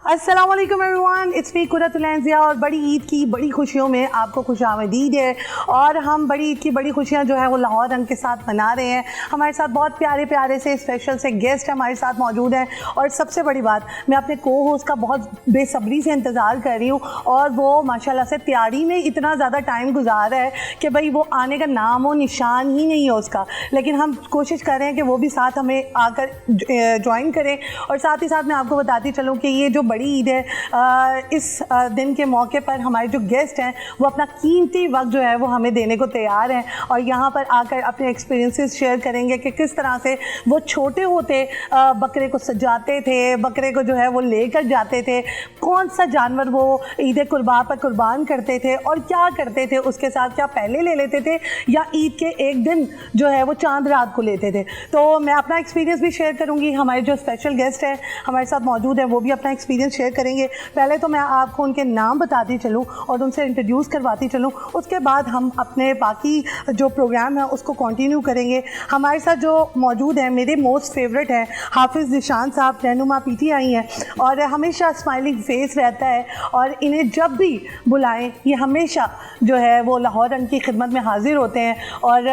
अस्सलाम वालेकुम everyone, it's me Qurratul ऐन ज़िया और बड़ी ईद की बड़ी खुशियों में आपको खुशामदीद है। और हम बड़ी ईद की बड़ी खुशियां जो है वो लाहौर रंग के साथ मना रहे हैं। हमारे साथ बहुत प्यारे प्यारे से स्पेशल से गेस्ट हमारे साथ मौजूद हैं और सबसे बड़ी बात, मैं अपने को होस्ट का बहुत बेसब्री से इंतज़ार कर रही हूँ और वो माशाल्लाह से तैयारी में इतना ज़्यादा टाइम गुजार रहा है कि भाई वो आने का नाम और निशान ही नहीं है उसका। लेकिन हम कोशिश कर रहे हैं कि वो भी साथ हमें आकर ज्वाइन करें। और साथ ही साथ मैं आपको बताती चलूँ कि ये जो बड़ी ईद है, इस दिन के मौके पर हमारे जो गेस्ट हैं वो अपना कीमती वक्त जो है वो हमें देने को तैयार हैं और यहाँ पर आकर अपने एक्सपीरियंसेस शेयर करेंगे कि किस तरह से वो छोटे होते बकरे को सजाते थे, बकरे को जो है वो लेकर जाते थे, कौन सा जानवर वो ईद कुर्बान पर कुर्बान करते थे और क्या करते थे उसके साथ, क्या पहले ले लेते थे या ईद के एक दिन जो है वो चांद रात को लेते थे। तो मैं अपना एक्सपीरियंस भी शेयर करूँगी, हमारे जो स्पेशल गेस्ट हैं हमारे साथ मौजूद हैं वो भी अपना एक्सपीरियंस शेयर करेंगे। पहले तो मैं आपको उनके नाम बताती चलूँ और उनसे इंट्रोड्यूस करवाती चलूँ, उसके बाद हम अपने बाकी जो प्रोग्राम है उसको कंटिन्यू करेंगे। हमारे साथ जो मौजूद हैं, मेरे मोस्ट फेवरेट हैं हाफिज़ ज़ीशान साहब, रहनुमा पीटीआई हैं और हमेशा स्माइलिंग फेस रहता है और इन्हें जब भी बुलाएं ये हमेशा जो है वो लाहौर रंग की खिदमत में हाजिर होते हैं और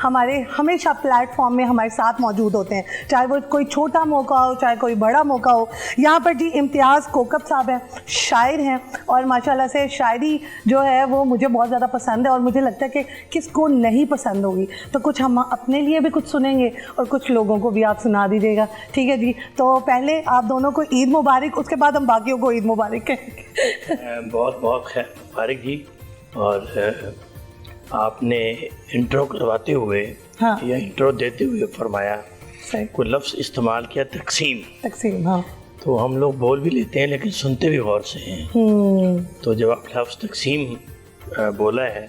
हमारे हमेशा प्लेटफॉर्म में हमारे साथ मौजूद होते हैं, चाहे वो कोई छोटा मौका हो चाहे कोई बड़ा मौका हो। यहाँ पर जी इम्तियाज़ कोकब साहब हैं, शायर हैं और माशाल्लाह से शायरी जो है वो मुझे बहुत ज़्यादा पसंद है और मुझे लगता है कि किसको नहीं पसंद होगी। तो कुछ हम अपने लिए भी कुछ सुनेंगे और कुछ लोगों को भी आप सुना दीजिएगा, ठीक है जी। तो पहले आप दोनों को ईद मुबारक, उसके बाद हम बाकियों को ईद मुबारक कहेंगे। बहुत बहुत खैर मुबारक जी। और आपने इंट्रो करवाते हुए या इंट्रो देते हुए फरमाया, कोई लफ्ज़ इस्तेमाल किया तकसीम। हाँ, तो हम लोग बोल भी लेते हैं लेकिन सुनते भी गौर से हैं। तो जब आप लफ्ज़ तकसीम बोला है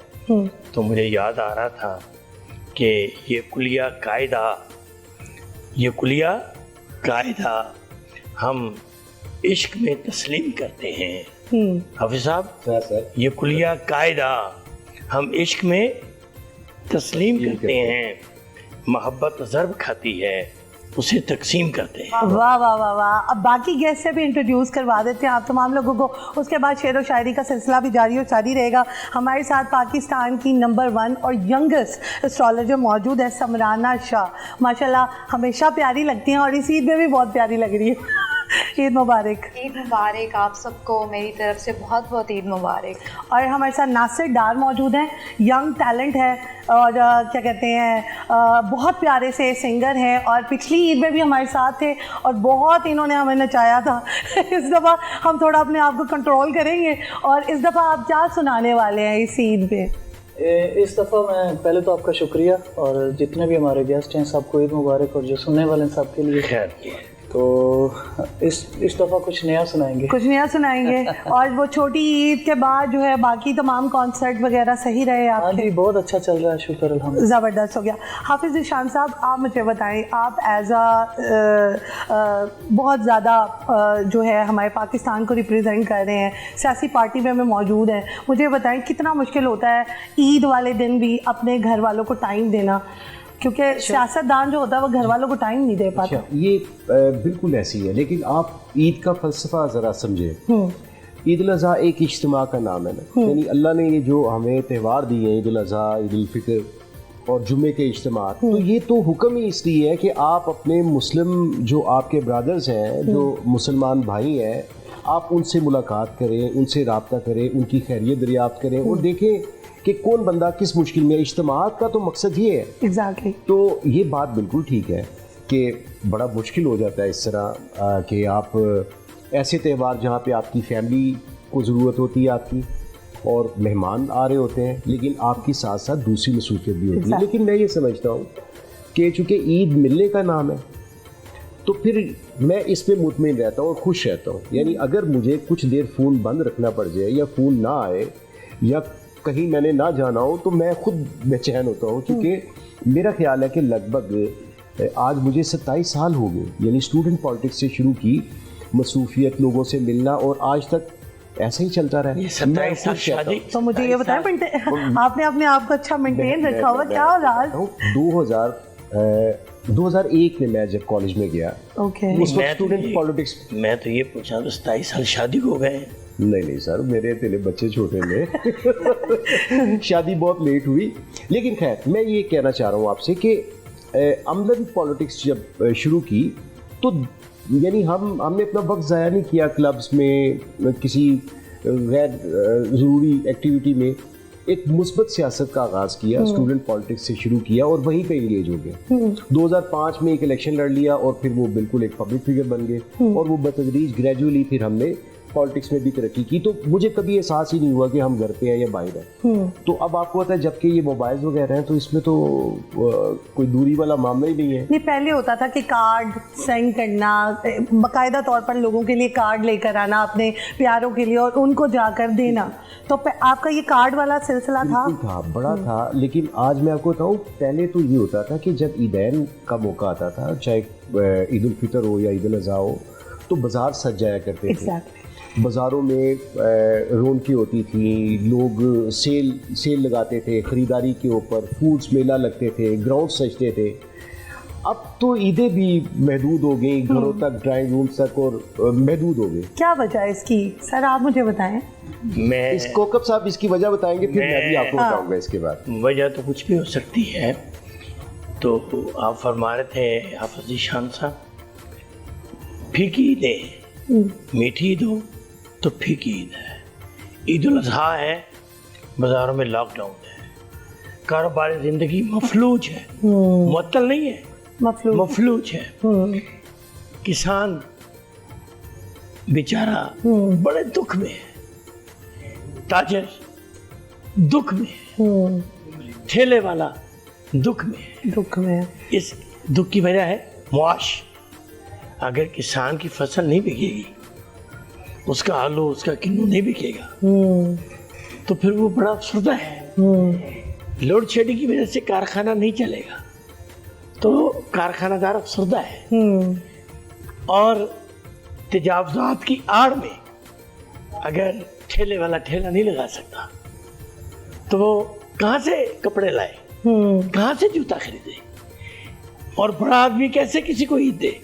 तो मुझे याद आ रहा था कि ये कुलिया कायदा हम इश्क में तस्लीम करते हैं। हाफिज़ साहब, ये कुलिया कायदा हम इश्क में तस्लीम करते हैं, मोहब्बत ज़र्ब खाती है उसे तकसीम करते हैं। वाह वाह वाह वाह। अब बाकी गेस्ट से भी इंट्रोड्यूस करवा देते हैं आप तमाम लोगों को, उसके बाद शेर व शायरी का सिलसिला भी जारी और जारी रहेगा। हमारे साथ पाकिस्तान की नंबर 1 और यंगेस्ट एस्ट्रोलॉजर मौजूद है समराना शाह। माशाल्लाह हमेशा प्यारी लगती हैं और इस ईद में भी बहुत प्यारी लग रही है। ईद मुबारक। ईद मुबारक आप सबको मेरी तरफ से बहुत बहुत ईद मुबारक। और हमारे साथ नासिर डार मौजूद हैं, यंग टैलेंट है और क्या कहते हैं बहुत प्यारे से सिंगर हैं और पिछली ईद में भी हमारे साथ थे और बहुत इन्होंने हमें नचाया था। इस दफ़ा हम थोड़ा अपने आप को कंट्रोल करेंगे और इस दफ़ा आप क्या सुनाने वाले हैं इस ईद पे? इस दफ़ा मैं पहले तो आपका शुक्रिया और जितने भी हमारे गेस्ट हैं सबको ईद मुबारक और जो सुनने वाले हैं सबके लिए खैर। तो इस दफ़ा कुछ नया सुनाएंगे और वो छोटी ईद के बाद जो है बाकी तमाम कॉन्सर्ट वगैरह सही रहे आपके? हाँ जी, बहुत अच्छा चल रहा है, शुक्र अल्हम्दुलिल्लाह। ज़बरदस्त हो गया। हाफिज़ ज़ीशान साहब, आप मुझे बताएं, आप एज बहुत ज़्यादा जो है हमारे पाकिस्तान को रिप्रेजेंट कर रहे हैं, सियासी पार्टी में हमें मौजूद हैं, मुझे बताएं कितना मुश्किल होता है ईद वाले दिन भी अपने घर वालों को टाइम देना, क्योंकि सियासतदान जो होता है वो घर वालों को टाइम नहीं दे पाता। ये बिल्कुल ऐसी है, लेकिन आप ईद का फ़लसफ़ा ज़रा समझें। ईद उल अज़हा एक इज्तिमा का नाम है ना, यानी अल्लाह ने ये जो हमें त्यौहार दिए हैं, ईद उल अज़हा, ईद उल फ़ितर और जुम्मे के इज्तिमा, तो ये तो हुक्म ही इसलिए है कि आप अपने मुस्लिम जो आपके ब्रदर्स हैं, जो मुसलमान भाई हैं, आप उनसे मुलाकात करें, उनसे रब्ता करें, उनकी खैरियत दरियाफ्त करें और देखें कि कौन बंदा किस मुश्किल में। इज्तिमात का तो मकसद ये है। एग्जैक्टली। तो ये बात बिल्कुल ठीक है कि बड़ा मुश्किल हो जाता है इस तरह कि आप ऐसे त्यौहार जहाँ पे आपकी फैमिली को ज़रूरत होती है आपकी और मेहमान आ रहे होते हैं, लेकिन आपकी साथ साथ दूसरी मसरूफियत भी होती है। लेकिन मैं ये समझता हूँ कि चूँकि ईद मिलने का नाम है तो फिर मैं इस पर मुतमिन रहता हूँ और खुश रहता हूँ। यानी अगर मुझे कुछ देर फ़ोन बंद रखना पड़ जाए या फ़ोन ना आए या कहीं मैंने ना जाना हो तो मैं खुद बेचैन होता हूँ, क्योंकि मेरा ख्याल है कि लगभग आज मुझे 27 साल हो गए, यानी स्टूडेंट पॉलिटिक्स से शुरू की मसरूफियत, लोगों से मिलना और आज तक ऐसे ही चलता रहा है। 27 साल शादी। तो मुझे ये बताएं, आपने अपने आप को अच्छा मेंटेन रखा हुआ, क्या हो रहा है? 2000 2001 में मैं जब कॉलेज में गया, उस वक्त स्टूडेंट पॉलिटिक्स। मैं तो ये पूछा तो 27 साल शादी हो गए? नहीं सर, मेरे तेरे बच्चे छोटे में शादी बहुत लेट हुई। लेकिन खैर मैं ये कहना चाह रहा हूँ आपसे कि अमलन पॉलिटिक्स जब शुरू की तो यानी हमने अपना वक्त ज़ाया नहीं किया क्लब्स में, किसी गैर ज़रूरी एक्टिविटी में। एक मुस्बत सियासत का आगाज़ किया, स्टूडेंट पॉलिटिक्स से शुरू किया और वहीं पे इंगेज हो गए। 2005 में एक इलेक्शन लड़ लिया और फिर वो बिल्कुल एक पब्लिक फिगर बन गए और वो बतदरीज ग्रेजुअली फिर हमने पॉलिटिक्स में भी तरक्की की। तो मुझे कभी एहसास ही नहीं हुआ कि हम घर पे हैं या बाहर हैं। तो अब आपको पता है जबकि ये मोबाइल वगैरह हैं तो इसमें तो कोई दूरी वाला मामला ही नहीं है। नहीं, पहले होता था कि कार्ड सेंड करना, बाकायदा तौर पर लोगों के लिए कार्ड लेकर आना अपने प्यारों के लिए और उनको जाकर देना। तो आपका ये कार्ड वाला सिलसिला था बड़ा था। लेकिन आज मैं आपको बताऊँ, पहले तो ये होता था कि जब ईदैन का मौका आता था, चाहे ईद उल फितर हो या ईद उल अज़हा हो, तो बाजार सज जाया करते थे। बाज़ारों में रौनकें होती थी, लोग सेल लगाते थे ख़रीदारी के ऊपर, फूड्स मेला लगते थे, ग्राउंड सजते थे। अब तो ईदें भी महदूद हो गई, घरों तक, ड्राइंग रूम तक और महदूद हो गई। क्या वजह है इसकी सर, आप मुझे बताएं। मैं इस कोकब साहब इसकी वजह बताएंगे, फिर मैं भी आपको बताऊंगा इसके बाद। वजह तो कुछ भी हो सकती है। तो आप फरमा रहे थे हाफिज़ ज़ीशान साहब, फीकी ईदें, मीठी ईद हो तो फीकी ईद है। ईद उल अज़हा है, बाज़ारों में लॉकडाउन है, कारोबार ज़िंदगी मफलूज है, मुअत्तल नहीं है, मफलूज है। किसान बेचारा बड़े दुख में है, ताजर दुख में है, ठेले वाला दुख में है। इस दुख की वजह है मुआश। अगर किसान की फसल नहीं बिकेगी, उसका आलू, उसका किन्नू नहीं बिकेगा, तो फिर वो बड़ा अफसरदा है। लोड शेडिंग की वजह से कारखाना नहीं चलेगा, तो कारखानादार अफसरदा है। और तजावुज़ात की आड़ में अगर ठेले वाला ठेला नहीं लगा सकता, तो वो कहाँ से कपड़े लाए, कहाँ से जूता खरीदे, और बड़ा आदमी कैसे किसी को ईद दे।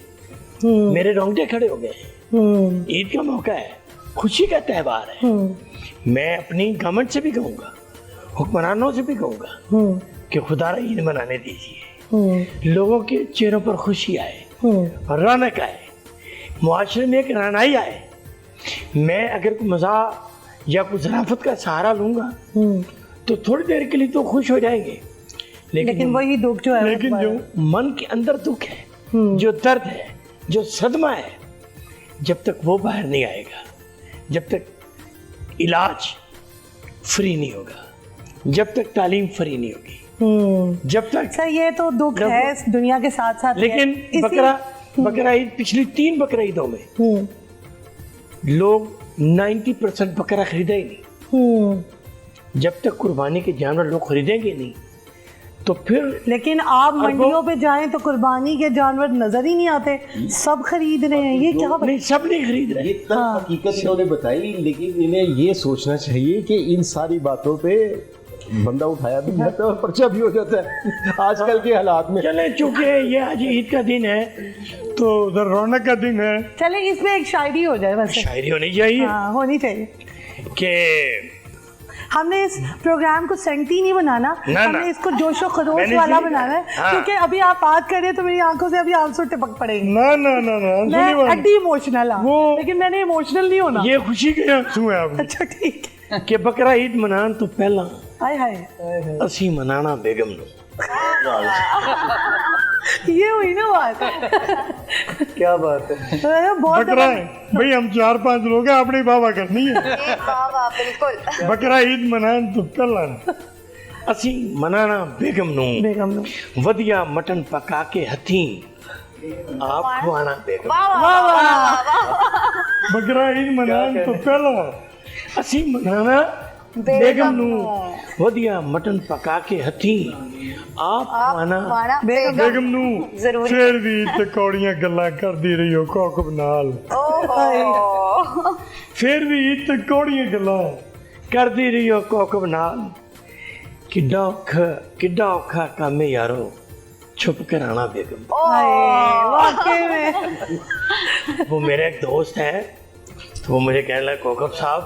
मेरे रोंगटे खड़े हो गए। ईद का मौका है, खुशी का त्यौहार है। मैं अपनी गवर्नमेंट से भी कहूँगा, हुक्मरानों से भी कहूँगा कि खुदारा ईद मनाने दीजिए, लोगों के चेहरों पर खुशी आए, रौनक आए, मुआशरे में एक रनाई आए। मैं अगर कोई मज़ा या कुछ ज़राफ़त का सहारा लूँगा तो थोड़ी देर के लिए तो खुश हो जाएंगे, लेकिन वही दुख जो है, लेकिन जो मन के अंदर दुख है, जो दर्द है, जो सदमा है, जब तक वो बाहर नहीं आएगा, जब तक इलाज फ्री नहीं होगा, जब तक तालीम फ्री नहीं होगी, जब तक सर ये तो दुख है इस दुनिया के साथ साथ। लेकिन बकरा ईद, पिछली 3 बकरा ईदों में लोग 90% बकरा खरीदा ही नहीं। जब तक कुर्बानी के जानवर लोग खरीदेंगे नहीं तो फिर। लेकिन आप मंडियों पे जाएं तो कुर्बानी के जानवर नजर ही नहीं आते, सब खरीद रहे हैं। ये क्या नहीं, सब नहीं खरीद रहे। ये हकीकत इन्होंने बताई, लेकिन इन्हें ये सोचना चाहिए कि इन सारी बातों पे बंदा उठाया भी जाता है और पर्चा भी हो जाता है आजकल के हालात में। चले, चूंकि ये आज ईद का दिन है तो उधर रौनक का दिन है, चले इसमें एक शायरी हो जाए। बस शायरी होनी चाहिए। हाँ, होनी चाहिए कि हमने इस प्रोग्राम को सेंटी नहीं बनाना, हमने इसको जोशो खरोश वाला बनाना है। हाँ। क्योंकि अभी आप बात कर रहे हैं तो मेरी आंखों से अभी आंसू टपक पड़ेंगे। ना ना ना ना, मैं अड्डी इमोशनल हूँ, लेकिन मैंने इमोशनल नहीं होना। ये खुशी के आंसू है आप। अच्छा ठीक है। कि बकरा ईद मनान तो पहला हाय हाय असी मनाना बेगम नो। ये हुई ना बात। क्या बात है, बहुत बकरा है भाई, हम 4-5 लोग हैं, अपनी बाबा करनी है। बाबा बिल्कुल। बकरा ईद मनान तो पहला असी मनाना बेगम नो, वधिया मटन पका के हथी आप खुआना बेगम। बकरा ईद मनान तो पहला असी मनाना बेगम नू, वधिया मटन पका के हथी आप खाना बेगम नू। फिर भी ते कौड़ियां गल्लां करदी रही हो कोकब नाल, फिर भी ते कौड़ियां गल्लां करदी रही हो कोकब नाल। किड्डा औखा काम है यारो, छुप कर आना बेगम। वाकई में वो मेरा एक दोस्त है, तो वो मुझे कहने लगा कोकब साहब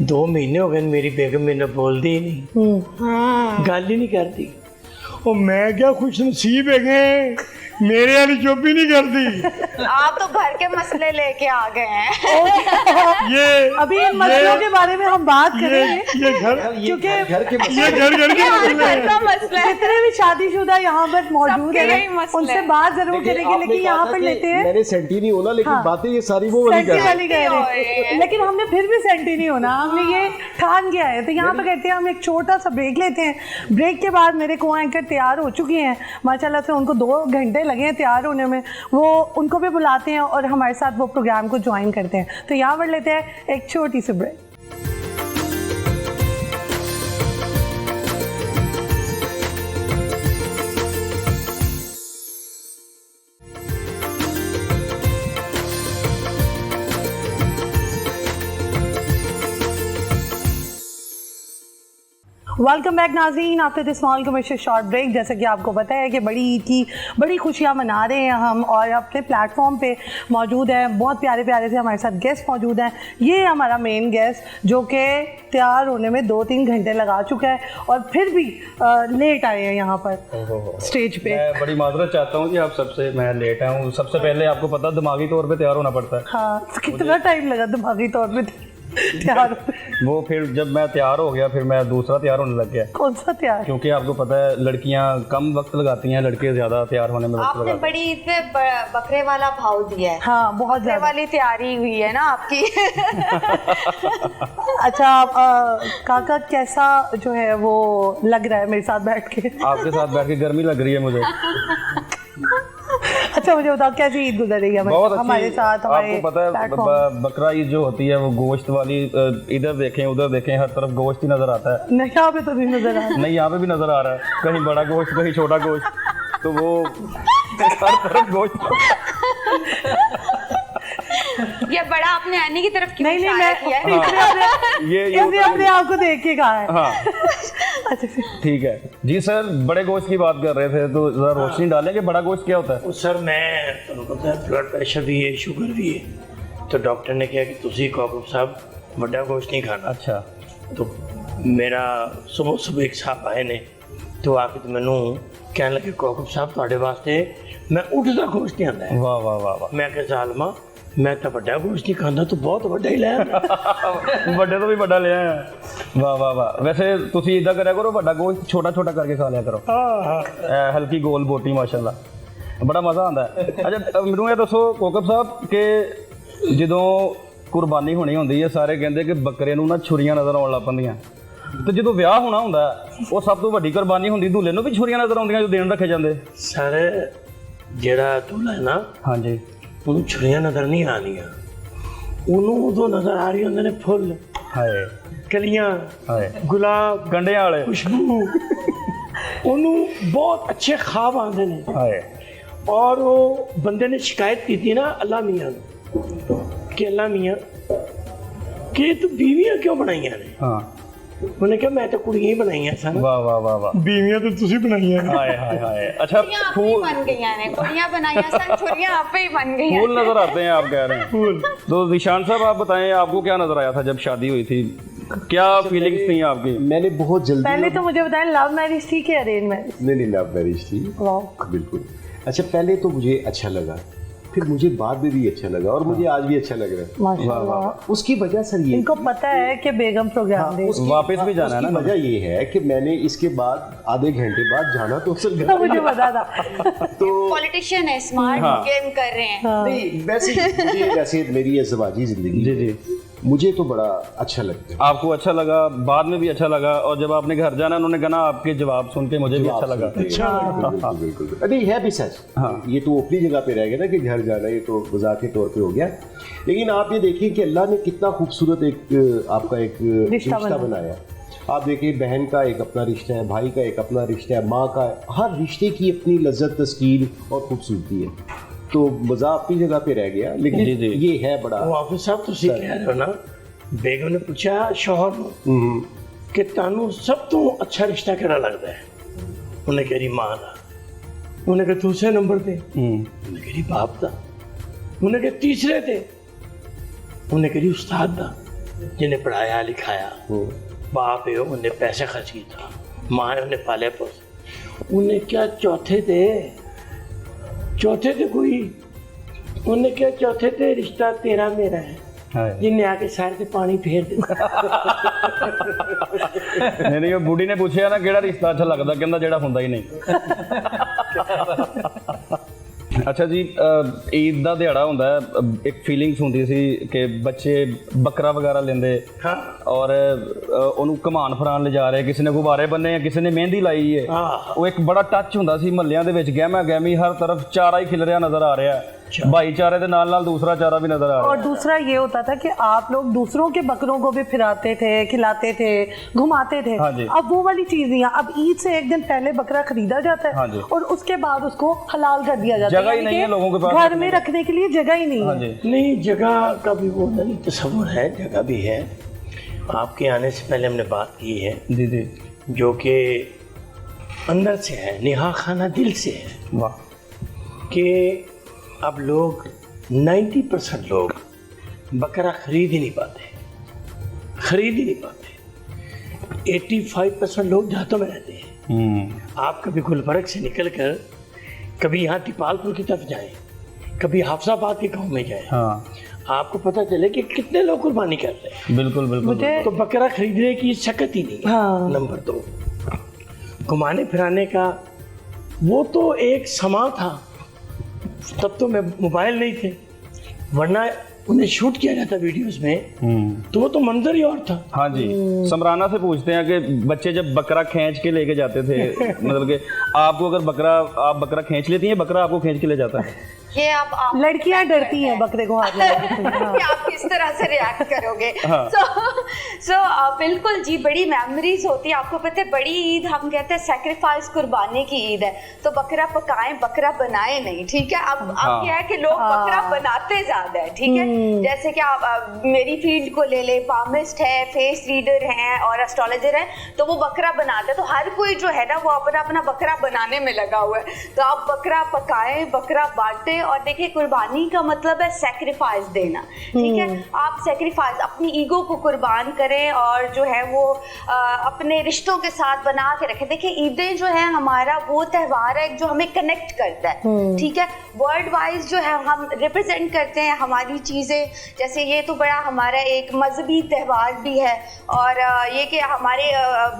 2 महीने हो गए मेरी बेगम मैंने बोल दी नहीं, गल ही नहीं करती। और मैं क्या खुश नसीब है गए, मेरे वाली चुप ही नहीं करती। आप तो घर के मसले लेके आ गए हैं। ये अभी इन मसलों के बारे में हम बात करेंगे, ये घर क्योंकि ये घर के मसले हैं। का मसला है। जितने भी शादीशुदा यहाँ पर मौजूद सबके यही है मसले उनसे हैं। बात जरूर करेंगे, लेकिन यहाँ पर लेते हैं मैंने सेंटी नहीं होना, लेकिन हाँ। बातें ये सारी वो वाली सेंटी कर वाली कह रहे हैं, लेकिन हमने फिर भी सेंटी नहीं होना, हमने ये ठान किया है। तो यहाँ पे कहते हैं हम एक छोटा सा ब्रेक लेते हैं। ब्रेक के बाद मेरे को एंकर तैयार हो चुकी हैं माशाल्लाह से, उनको 2 घंटे लगे हैं तैयार होने में। वो उनको भी बुलाते हैं और हमारे साथ वो प्रोग्राम को ज्वाइन करते हैं। तो यहाँ पर लेते हैं एक छोटी सी ब्रेक। वेलकम बैक नाज़रीन, after this small commercial short break. जैसा कि आपको पता है कि बड़ी ईद की बड़ी खुशियाँ मना रहे हैं हम, और अपने प्लेटफॉर्म पे मौजूद हैं बहुत प्यारे प्यारे से हमारे साथ गेस्ट मौजूद हैं। ये है हमारा मेन गेस्ट जो कि तैयार होने में 2-3 घंटे लगा चुका है और फिर भी लेट आए हैं यहाँ पर स्टेज पे। मैं बड़ी माजरत चाहता हूँ कि आप सबसे, मैं लेट आया हूँ। सबसे पहले आपको पता दिमागी तौर पे तैयार होना पड़ता है। हाँ, तो कितना टाइम लगा दिमागी तौर पे तैयार वो फिर जब मैं तैयार हो गया, फिर मैं दूसरा तैयार होने लग गया। कौन सा तैयार? क्योंकि आपको पता है लड़कियां कम वक्त लगाती हैं, लड़के ज्यादा तैयार होने में वक्त आपने लगाते बड़ी ईद पे बकरे वाला भाव दिया है। हाँ, बहुत बकरे ज्यादा वाली तैयारी हुई है ना आपकी। अच्छा, काका कैसा जो है वो लग रहा है मेरे साथ बैठ के? हैं। आपके साथ बैठ के गर्मी लग रही है मुझे। अच्छा, मुझे बताओ कैसी ईद गुजर रही है बहुत अच्छी। हमारे साथ? आपको पता है बकरा ईद जो होती है वो गोश्त वाली, इधर देखें उधर देखें हर तरफ गोश्त ही नजर आता है। नहीं, यहाँ पे तो नहीं नजर आ रहा। नहीं, यहाँ पे भी नजर आ रहा है, कहीं बड़ा गोश्त कहीं छोटा गोश्त, तो वो हर तरफ गोश्त। ये बड़ा आपने अन्नी की तरफ क्यों नहीं नहीं, इशारा मैं किया है? इसने अपने आप को देख के कहा है। हाँ अच्छा ठीक है जी सर, बड़े गोश्त की बात कर रहे थे तो जरा रोशनी डालें कि बड़ा गोश्त क्या होता है। सर मैं तुहानू पता है ब्लड प्रेशर भी है, शुगर भी है, तो डॉक्टर ने कहा कि तुसी कोकब साहब बड़ा गोश्त नहीं खाना। अच्छा, तो मेरा सुबह सुबह एक साहब आए ने तो आके तो मैनू कहने लगे कोकब साहब तुहाडे वास्ते मैं उठदा गोश्त नहीं आंदा है। वाह वाह वाह वाह। मैं कहा जालमा मैं तो बड़ा गोश्त नहीं खाता, तो बहुत बड़ा ही लिया। ਵੱਡੇ ਤੋਂ ਵੀ ਵੱਡਾ ਲਿਆ ਹੈ। ਵਾਹ ਵਾਹ ਵਾਹ। ਵੈਸੇ ਤੁਸੀਂ ਇਦਾਂ ਕਰਿਆ ਕਰੋ, ਵੱਡਾ ਗੋਸ਼ਤ ਛੋਟਾ ਛੋਟਾ ਕਰਕੇ ਖਾ ਲਿਆ ਕਰੋ। ਹਾਂ ਹਲਕੀ ਗੋਲ ਬੋਟੀ ਮਾਸ਼ਾਅੱਲਾ, ਬੜਾ ਮਜ਼ਾ ਆਉਂਦਾ ਹੈ। ਅੱਛਾ ਮੈਨੂੰ ਇਹ ਦੱਸੋ ਕੋਕਬ ਸਾਹਿਬ ਕਿ ਜਦੋਂ ਕੁਰਬਾਨੀ ਹੋਣੀ ਹੁੰਦੀ ਹੈ ਸਾਰੇ ਕਹਿੰਦੇ ਕਿ ਬੱਕਰੇ ਨੂੰ ਨਾ ਛੁਰੀਆਂ ਨਜ਼ਰ ਆਉਣ ਲੱਗ ਪੈਂਦੀਆਂ, ਤੇ ਜਦੋਂ ਵਿਆਹ ਹੋਣਾ ਹੁੰਦਾ ਉਹ ਸਭ ਤੋਂ ਵੱਡੀ ਕੁਰਬਾਨੀ ਹੁੰਦੀ, ਦੁੱਲੇ ਨੂੰ ਵੀ ਛੁਰੀਆਂ ਨਜ਼ਰ ਆਉਂਦੀਆਂ ਜੋ ਦੇਣ ਰੱਖੇ ਜਾਂਦੇ। ਸਰ ਜਿਹੜਾ ਦੁੱਲਾ ਹੈ ਨਾ, ਹਾਂਜੀ, ਉਹਨੂੰ ਛੁਰੀਆਂ ਨਜ਼ਰ ਨਹੀਂ ਆਉਂਦੀਆਂ, ਉਹਨੂੰ ਉਦੋਂ ਨਜ਼ਰ ਆ ਰਹੀ ਹੁੰਦੇ ਨੇ ਫੁੱਲ, ਹਾਏ ਕਲੀਆਂ, ਹਾਏ, ਗੁਲਾਬ, ਗੰਢਿਆਂ ਵਾਲੇ, ਖੁਸ਼ਬੂ, ਉਹਨੂੰ ਬਹੁਤ ਅੱਛੇ ਖਾਬ ਆਉਂਦੇ ਨੇ। ਹਾਏ। ਔਰ ਉਹ ਬੰਦੇ ਨੇ ਸ਼ਿਕਾਇਤ ਕੀਤੀ ਨਾ ਅੱਲਾ ਮੀਆਂ ਨੂੰ ਕਿ ਅੱਲਾ ਮੀਆਂ ਕਿ ਤੂੰ ਬੀਵੀਆਂ ਕਿਉਂ ਬਣਾਈਆਂ ਨੇ? ਹਾਂ, ਉਹਨੇ ਕਿਹਾ ਮੈਂ ਤਾਂ ਕੁੜੀਆਂ ਹੀ ਬਣਾਈਆਂ ਸਨ। ਵਾਹ ਵਾਹ ਵਾਹ ਵਾਹ। ਬੀਵੀਆਂ ਤਾਂ ਤੁਸੀਂ ਬਣਾਈਆਂ ਨੇ। हाय हाय हाय। अच्छा छुरियां आप ही फूल बन गई हैं, कुड़ियां बनाई सन, छुरियां आप ही बन गई हैं। फूल नजर आते हैं आप कह रहे हैं। फूल। तो निशान साहब आप बताएं आपको क्या नजर आया था जब शादी हुई थी, क्या फीलिंग्स थी आपकी? मैंने बहुत जल्दी पहले तो मुझे बताएं लव मैरिज थी कि अरेंज मैरिज? नहीं लव मैरिज थी। वाह, बिल्कुल। अच्छा पहले तो मुझे अच्छा लगा, फिर मुझे बाद में भी अच्छा लगा और मुझे आज भी अच्छा लग रहा है। माशाल्लाह। उसकी वजह सर ये इनको पता है कि बेगम प्रोग्राम दे। वापस भी जाना है ना। वजह ये है कि मैंने इसके बाद आधे घंटे बाद जाना तो असल तो मुझे पता था। तो पॉलिटिशियन है, स्मार्ट गेम कर रहे हैं। नहीं वैसे मेरी ये ज़िंदगी जी जी, मुझे तो बड़ा अच्छा लगता है। आपको अच्छा लगा, बाद में भी अच्छा लगा, और जब आपने घर जाना उन्होंने कहा आपके जवाब सुन के मुझे भी अच्छा लगा। बिल्कुल बिल्कुल। नहीं है भी सच। हाँ, ये तो अपनी जगह पे रह गया ना कि घर जाना, ये तो मजाक के तौर पे हो गया, लेकिन आप ये देखिए कि अल्लाह ने कितना खूबसूरत एक आपका एक रिश्ता बनाया। आप देखिए बहन का एक अपना रिश्ता है, भाई का एक अपना रिश्ता है, माँ का, हर रिश्ते की अपनी लज्जत, तस्कीन और खूबसूरती है। तो मजा अपनी जगह पे रह गया, लेकिन जी जी। ये है बड़ा। ਉਹ ਆਫਿਸ ਸਾਹਿਬ ਤੁਸੀਂ ਕਹਿ ਰਹੇ ਹੋ ਨਾ, ਬੇਗਮ ਨੇ ਪੁੱਛਿਆ ਸ਼ੌਹਰ ਨੂੰ ਕਿ ਤੁਹਾਨੂੰ ਸਭ ਤੋਂ ਅੱਛਾ ਰਿਸ਼ਤਾ ਕਿਹੜਾ ਲੱਗਦਾ ਹੈ? उन्हें कह रही माँ दा, उन्हें कहा दूसरे नंबर पे, उन्हें कह रही बाप दा, उन्हें कहा तीसरे थे, उन्हें कह रही उस्ताद दा जिन्हें पढ़ाया लिखाया, बाप है उन्हें पैसे खर्च किया, माँ है उन्हें पाले पोस, उन्हें क्या चौथे थे कोई, उन्हें क्या चौथे थे रिश्ता तेरा मेरा है जिन्हें आके सारे से पानी फेर दे। नहीं वो बूढ़ी ने पूछा ना केड़ा रिश्ता अच्छा लगता, कहता जेड़ा हुंदा ही नहीं। अच्छा जी, ईद का दिहाड़ा होंदा है, एक फीलिंग्स होंदी सी कि बच्चे बकरा वगैरह लेंदे और ਉਹਨੂੰ ਘਮਾਨ ਫਰਾਨ ਲੈ ਜਾ ਰਹੇ, ਕਿਸੇ ਨੇ ਗੁਬਾਰੇ ਬੰਨੇ ਆ, ਕਿਸੇ ਨੇ ਮਹਿੰਦੀ ਲਾਈ ਹੈ, ਉਹ ਇੱਕ ਬੜਾ ਟੱਚ ਹੁੰਦਾ ਸੀ ਮਹੱਲਿਆਂ ਦੇ ਵਿੱਚ, ਗਹਿਮਾ ਗਹਿਮੀ ਹਰ ਤਰफ ਚਾਰਾ ही खिल रहा नजर आ रहा है, भाईचारे के नाल दूसरा चारा भी नजर आ रहा है। और दूसरा ये होता था कि आप लोग दूसरों के बकरों को भी फिराते थे, खिलाते थे, घुमाते थे। हाँ जी। अब वो वाली चीज नहीं है। अब ईद से एक दिन पहले बकरा खरीदा जाता है। हाँ जी। और उसके बाद उसको हलाल कर दिया जाता है। जगह ही नहीं है लोगों के पास, घर में रखने के लिए जगह ही नहीं हाँ है। जी। नहीं, जगह का भी वो नहीं तस्वुर है, जगह भी है। आपके आने से पहले हमने बात की है जी जी, जो कि अंदर से है, निहा खाना दिल से है। वाह। कि अब लोग 90% लोग बकरा खरीद ही नहीं पाते, 85% लोग देहातों में रहते हैं। आप कभी गुलबर्ग से निकल कर कभी यहाँ टिपालपुर की तरफ जाएं, कभी हाफसाबाद के गांव में जाएं, आपको पता चले कि कितने लोग कुर्बानी कर रहे हैं। बिल्कुल बिल्कुल। तो बकरा खरीदने की शकत ही नहीं है। नंबर 2, घुमाने फिराने का वो तो एक समा था, तब तो मैं मोबाइल नहीं थे, वरना उन्हें शूट किया जाता वीडियोस में, तो वो तो मंजर ही और था। हाँ जी। समराना से पूछते हैं कि बच्चे जब बकरा खींच के लेके जाते थे, मतलब कि आपको अगर आप बकरा खींच लेती हैं, बकरा आपको खींच के ले जाता है? ये आप लड़कियां डरती हैं बकरे को हाथ लगाने से। आप किस तरह से रिएक्ट करोगे? सो बिल्कुल जी, बड़ी मेमोरीज होती है। आपको पता है बड़ी ईद हम कहते हैं सैक्रिफाइस, कुर्बानी की ईद है, तो बकरा पकाएं, बकरा बनाए नहीं, ठीक है। अब क्या है कि लोग बकरा बनाते ज्यादा है, ठीक है। जैसे कि आप मेरी फील्ड को ले ले, पामिस्ट है, फेस रीडर हैं और एस्ट्रोलॉजर है, तो वो बकरा बनाते हैं, तो हर कोई जो है ना वो अपना अपना बकरा बनाने में लगा हुआ है। तो आप बकरा पकाएं, बकरा बांटे, और देखिए कुर्बानी का मतलब है सैक्रिफाइस देना, ठीक है। आप सैक्रिफाइस अपनी ईगो को कुर्बान करें और जो है वो अपने रिश्तों के साथ बना के रखें। देखिए ईदें जो है हमारा वो त्यौहार है जो हमें कनेक्ट करता है, ठीक है। वर्ल्ड वाइज जो है हम रिप्रेजेंट करते हैं हमारी चीज़ें, जैसे ये तो बड़ा हमारा एक मजहबी त्यौहार भी है, और ये कि हमारे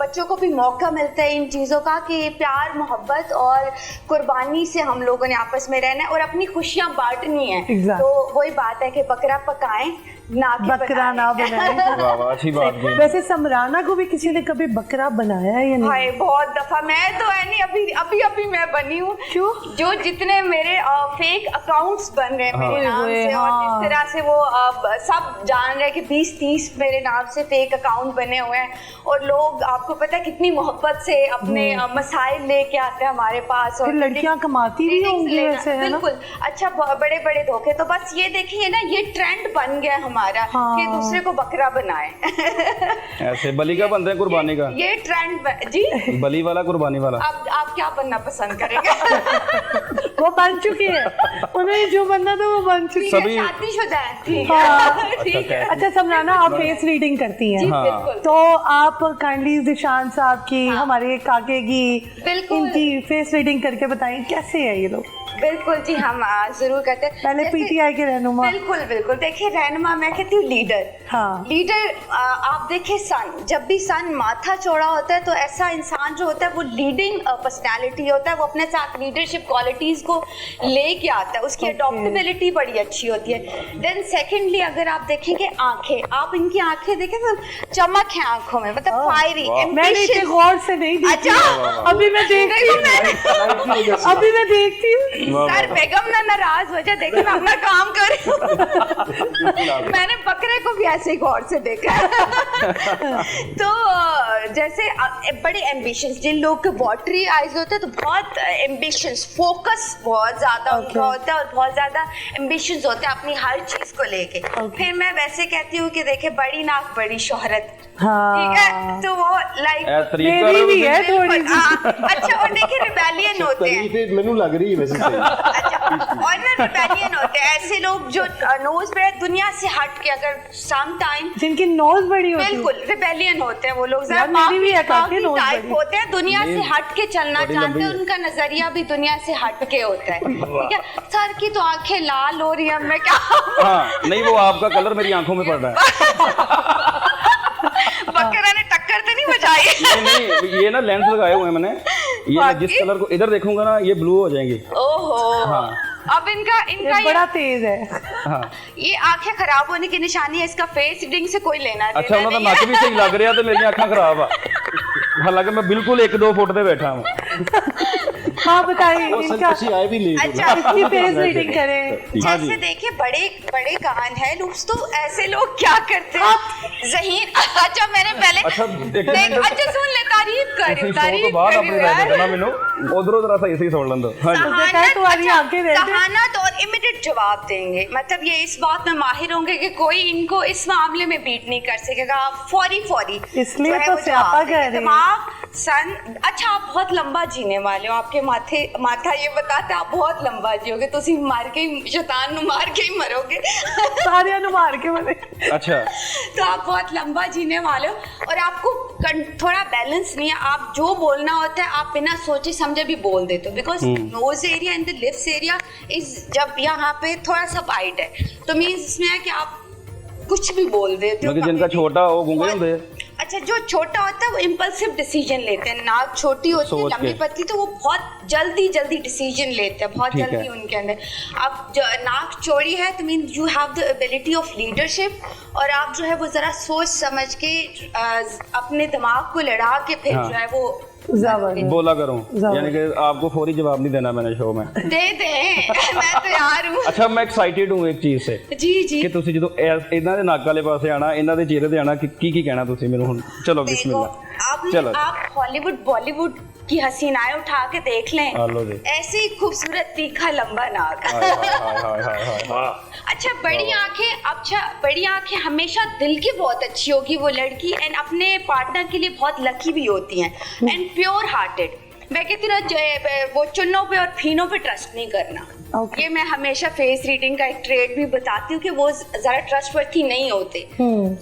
बच्चों को भी मौका मिलता है इन चीज़ों का कि प्यार मोहब्बत और कुर्बानी से हम लोगों ने आपस में रहना है और अपनी खुशियाँ बांटनी है। तो वही बात है कि बकरा पकाएं, बकरा ना बनाए। अच्छी बात है। वैसे समराना को भी किसी ने कभी बकरा बनाया है या नहीं? हाय बहुत दफा। मैं तो है नहीं, अभी मैं बनी हूँ। क्यों? जो जितने मेरे फेक अकाउंट्स बन रहे हैं मेरे नाम से, और जिस तरह से वो सब जान रहे हैं कि 20-30 मेरे नाम से फेक अकाउंट बने हुए हैं, और लोग आपको पता है कितनी मोहब्बत से अपने मसाइल लेके आते हैं हमारे पास, और लड़कियां कमाती भी होंगी वैसे, है ना? बिल्कुल। अच्छा, बड़े बड़े धोखे। तो बस ये देखिए ना, ये ट्रेंड बन गया हमारा कि दूसरे को बकरा बनाए। ऐसे बलि का बनते हैं, कुर्बानी का ये ट्रेंड जी, बलि वाला कुर्बानी वाला। अब आप क्या बनना पसंद करेंगे? वो बन चुकी है, उन्हें जो बनना था वो बन चुकी है, सभी शादीशुदा है, ठीक है। अच्छा समराना, आप फेस रीडिंग करती हैं, बिल्कुल। तो आप काइंडली जिशान साहब की, हमारे काके की, इनकी फेस रीडिंग करके बताएं कैसे है ये लोग। बिल्कुल जी, हम जरूर करते हैं। पहले पीटीआई के रहनुमा। बिल्कुल। देखिए रहनुमा, मैं कहती हूँ लीडर। लीडर आप देखिए, सन, जब भी सन माथा चौड़ा होता है तो ऐसा इंसान जो होता है वो लीडिंग पर्सनालिटी होता है, वो अपने साथ लीडरशिप क्वालिटीज को लेके आता है, उसकी अडॉप्टेबिलिटी बड़ी अच्छी होती है। देन सेकेंडली अगर आप देखेंगे आंखें, आप इनकी आंखें देखें तो चमक है आंखों में, मतलब फायरी। मैंने इतने गौर से नहीं देखी। अभी मैं देखती हूँ। सर बेगम ना नाराज हो जाए, देखिए मैं अपना काम कर रही हूँ। मैंने बकरे को भी ऐसे ही गौर से देखा। तो जैसे बड़े एम्बिशंस, जिन लोग के वाटरी आइज होते हैं तो बहुत एम्बिशंस, फोकस बहुत ज्यादा उनका होता है और बहुत ज्यादा एम्बिशंस होते हैं अपनी हर चीज को लेके। फिर मैं वैसे कहती हूँ कि देखे बड़ी नाक बड़ी शोहरत, ठीक है, तो वो लाइक मेरी भी है थोड़ी सी। अच्छा, और देखिए रिबेलियन होते हैं, मैनू लग रही है वैसे सही। अच्छा, और ना रिबेलियन होते हैं ऐसे लोग जो नोज पे दुनिया से हट के, अगर सम टाइम जिनकी नोज बड़ी होती है, बिल्कुल रिबेलियन होते हैं वो लोग, मेरी भी है काफी नोज टाइप बड़ी होते हैं, दुनिया से हट के चलना चाहते हैं, उनका नजरिया भी दुनिया से हट के होता है, ठीक है। सर की तो आंखें लाल हो रही है, मैं क्या हाँ नहीं, वो आपका कलर मेरी आंखों में पड़ रहा है। बकरा ने टक्कर तो नहीं बजाई? नहीं, ये ना लेंस लगाए हुए हैं मैंने, ये मैं जिस कलर को इधर देखूंगा ना ये ब्लू हो जाएंगी। ओहो, हाँ। अब इनका ये बड़ा तेज है। हाँ। ये आंखें खराब होने की निशानी है, इसका फेस रीडिंग से कोई लेना देना अच्छा, उन्होंने नहीं नक भी सही लग रहा है तो मेरी आंखें खराब है, हालांकि मैं बिल्कुल 1-2 फुट पे बैठा हूँ। हाँ बताइए इनका, आए भी लेट अच्छा, इसकी फेस रीडिंग करें। जैसे देखिए बड़े बड़े कान है लोग, तो ऐसे लोग क्या करते हैं ज़हीन। अच्छा मैंने पहले अच्छा सुन ले, तारीफ कर रही हूँ, तारीफ कर रही हूँ यार। मैनू उधरों जरा सही सही सुन लेंदो। जहानत और इमीडिएट जवाब देंगे, मतलब ये इस बात में माहिर होंगे कि कोई इनको इस मामले में बीट नहीं कर सकेगा, फौरी इसलिए तो स्यापा कह रहे हैं। सन, अच्छा आप बहुत लंबा जीने वाले हो, आपके माथा ये बताते आप बहुत लंबा जियोगे, तो तुम मार के ही, शैतान नु मार के ही मरोगे, सारे नु मार के मरे। अच्छा, तो आप बहुत लंबा जीने वाले हो और आपको थोड़ा बैलेंस नहीं है, आप जो बोलना होता है आप बिना सोचे समझे भी बोल देते हो, because knows area and the lips area is, जब यहाँ पे थोड़ा सा वाइड है तो मीन्स इसमें है कि आप कुछ भी बोल देते हो। जिनका छोटा हो गूंगे होंगे। अच्छा, जो छोटा होता है वो इम्पल्सिव डिसीजन लेते हैं, नाक छोटी होती है लंबी पतली, तो वो बहुत जल्दी डिसीजन लेते हैं, बहुत जल्दी उनके अंदर। अब नाक चौड़ी है तो mean you have the ability of leadership, और आप जो है वो जरा सोच समझ के अपने दिमाग को लड़ा के फिर जो है वो बोला करूं, यानी कि आपको फौरी जवाब नहीं देना मैंने शो में। दे मैं तैयार हूं। अच्छा, मैं एक्साइटेड हूं एक चीज से जी कि ਤੁਸੀਂ ਜਦੋਂ ਇਹਨਾਂ ਦੇ ਨੱਕ ਵਾਲੇ ਪਾਸੇ ਆਣਾ, ਇਹਨਾਂ ਦੇ ਚਿਹਰੇ ਤੇ ਆਣਾ, ਕੀ ਕਹਿਣਾ ਤੁਸੀਂ ਮੈਨੂੰ ਹੁਣ? चलो बिस्मिल्लाह। चलो, आप हॉलीवुड बॉलीवुड की हसीनाएं उठा के देख लें, ऐसे ही खूबसूरत तीखा लंबा नाक। अच्छा, बड़ी आंखें हमेशा दिल की बहुत अच्छी होगी वो लड़की, एंड अपने पार्टनर के लिए बहुत लकी भी होती हैं, एंड प्योर हार्टेड। मैं कहती हूँ वो चुन्नों पे और फीनों पे ट्रस्ट नहीं करना। ये मैं हमेशा फेस रीडिंग का एक ट्रेड भी बताती हूँ कि वो जरा ट्रस्टवर्थी नहीं होते।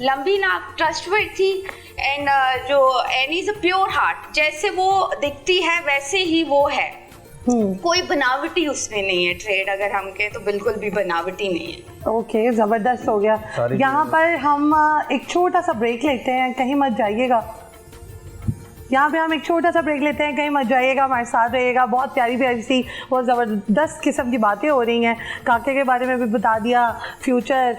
लंबी नाक ट्रस्टवर्थी, एंड जो any is a pure heart, जैसे वो दिखती है वैसे ही वो है, कोई बनावटी उसमें नहीं है ट्रेड। अगर हम कहें तो बिल्कुल भी बनावटी नहीं है। ओके, जबरदस्त हो गया। यहाँ पर हम एक छोटा सा ब्रेक लेते हैं, कहीं मत जाइएगा। यहाँ पे हम एक छोटा सा ब्रेक लेते हैं, कहीं मत जाइएगा, हमारे साथ रहिएगा। बहुत प्यारी प्यारी सी बहुत ज़बरदस्त किस्म की बातें हो रही हैं। काके के बारे में भी बता दिया, फ्यूचर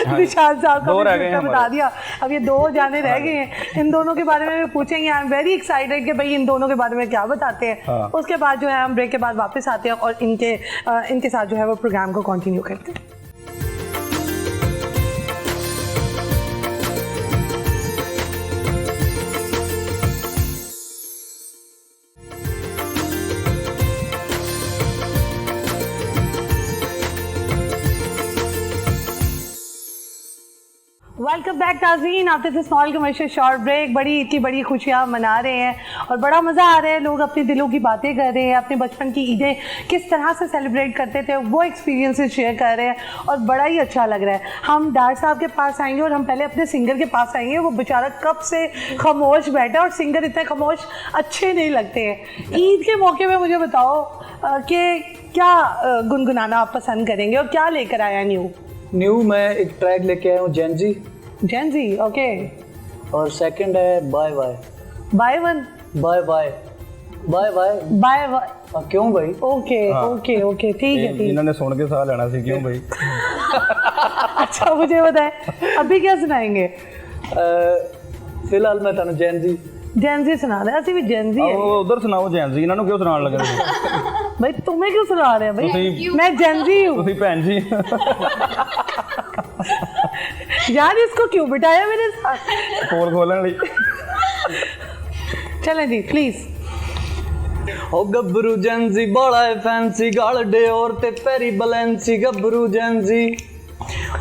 विशाल साहब का भी बता दिया। अब ये 2 जाने रह गए हैं, इन दोनों के बारे में भी पूछेंगे। आई एम वेरी एक्साइटेड कि भाई इन दोनों के बारे में क्या बताते हैं। उसके बाद जो है हम ब्रेक के बाद वापस आते हैं और इनके साथ जो है वो प्रोग्राम को कंटिन्यू करते हैं। वेलकम बैक नाज़रीन, after the small commercial short break. बड़ी ईद की बड़ी खुशियाँ मना रहे हैं और बड़ा मज़ा आ रहा है। लोग अपने दिलों की बातें कर रहे हैं, अपने बचपन की ईदें किस तरह से सेलिब्रेट करते थे वो एक्सपीरियंसेस शेयर कर रहे हैं और बड़ा ही अच्छा लग रहा है। हम डार साहब के पास आएंगे और हम पहले अपने सिंगर के पास आएंगे। वो बेचारा कब से खामोश बैठा और सिंगर इतने खामोश अच्छे नहीं लगते हैं। ईद के मौके पर मुझे बताओ कि क्या गुनगुनाना आप पसंद करेंगे और क्या लेकर आया न्यू? मैं एक ट्रैक लेके आया हूँ जेंजी, ओके। और सेकंड है बाय बाय वन बाय। क्यों भाई? ओके, ठीक है। इन्होंने सुन के साथ लेना सी, क्यों भाई? अच्छा, मुझे बताए अभी क्या सुनाएंगे? फिलहाल मैं तानू जेंजी सुना रहे, असि भी जेंजी है। उधर सुनाओ जेंजी, इन्होंने क्यों सुनाने लगे? भाई तुम्हें क्यों सुना रहे हैं भाई? मैं जेंजी हूँ। भैन जी यार इसको क्यों बिठाया मेरे साथ? पोल खोलने चलें जी प्लीज। ओ गब्बरू जैनजी बड़ा है फैंसी, गाल डे और ते पेरी बलेंसी, गब्बरू जैनजी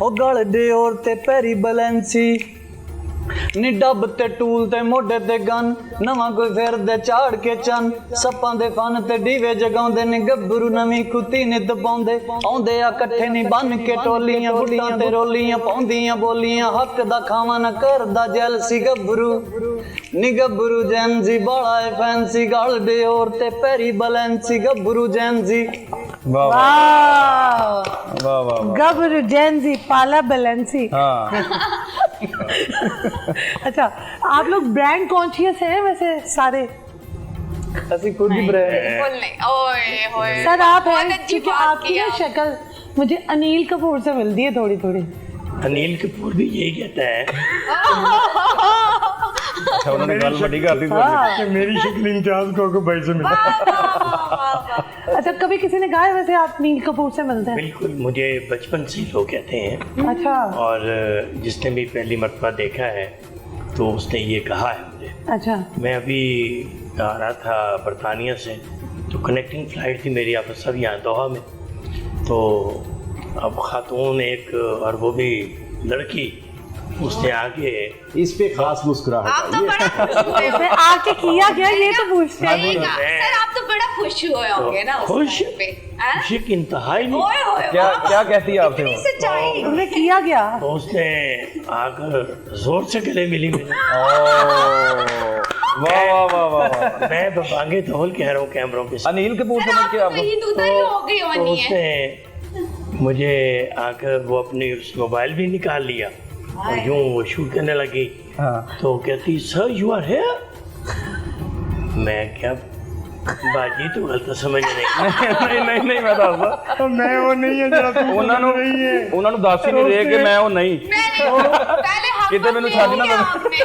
ओ गाल डे और ते पेरी बलेंसी, नी डब ते टूल ते मोढे ते गन, नवा कोई फेर दे चाड़ के चन, सप्पां दे फन ते डीवे जगाउंदे ने गब्बरू नवी कुत्ती नित पाउंदे, आउंदे आ कट्ठे नी बन के टोलियां, बुड्ढां ते रोलियां पाउंदियां बोलियां, हक दा खावा न करदा जेलसी, गब्बरू नी गब्बरू जैनजी बड़ा है फैंसी, गाल डे और ते पेरी बलेंसी, गब्बरू जैनजी। वाह वाह वाह वाह। गब्बरू जैनजी पाला बलेंसी। हाँ अच्छा, आप लोग ब्रांड कॉन्शियस हैं वैसे सारे? ऐसी खुद ही ब्रांड बिल्कुल नहीं। ओए होए सर आप बहुत हैं अच्छी क्योंकि बात आपकी किया। ना शक्ल मुझे अनिल कपूर से मिलती है थोड़ी थोड़ी। अनिल कपूर भी यही कहता है अच्छा, उन्होंने गाल बड़ी कर दी कि मेरी शक्ल इम्तियाज को भाई से मिला। अच्छा, कभी किसी ने कहा है वैसे आप अनिल कपूर से मिलते हैं? बिल्कुल, मुझे बचपन से ही लोग कहते हैं, अच्छा और जिसने भी पहली मरतबा देखा है तो उसने ये कहा है मुझे। अच्छा मैं अभी आ रहा था बरतानिया से, तो कनेक्टिंग फ़्लाइट थी मेरी आपस सब यहाँ दोहा में, तो अब खातून एक और वो भी लड़की, उसने आगे इस पे खास मुस्कुराहट आप तो आई है। बड़ा खुश हुए मैं आके किया गया ये तो पूछते हैं। रहेगा। सर आप तो बड़ा खुश हुए होंगे ना उस खुश टाइम पे, हैं? खुशी की इंतहा ही नहीं। ओए होए क्या वाह, क्या कहती है आपसे इतनी वो? सच्चाई। उन्हें किया गया। तो उसने आकर जोर से गले मिली मुझे। वाह वाह वाह वाह वाह। मैं बबांगे धौल कह रहा हूँ कैमरों के साथ। अनिल कपूर सर समझ आप के तो आपको कहीं दूधा ही हो गई तो होनी है। उसने मुझे आकर वो अपनी मोबाइल भी निकाल लिया और यूं वो शूट करने लगी। हाँ तो कहती सर यू आर हियर। मैं क्या बाजी तो गलत समझ नहीं। नहीं मैं ਦੱਸਦਾ मैं वो नहीं है जरा तू ਉਹਨਾਂ ਨੂੰ ਦੱਸ ਹੀ ਨਹੀਂ ਰਹੇ ਕਿ ਮੈਂ ਉਹ ਨਹੀਂ पहले हम कितने मैंने शादी ना आपने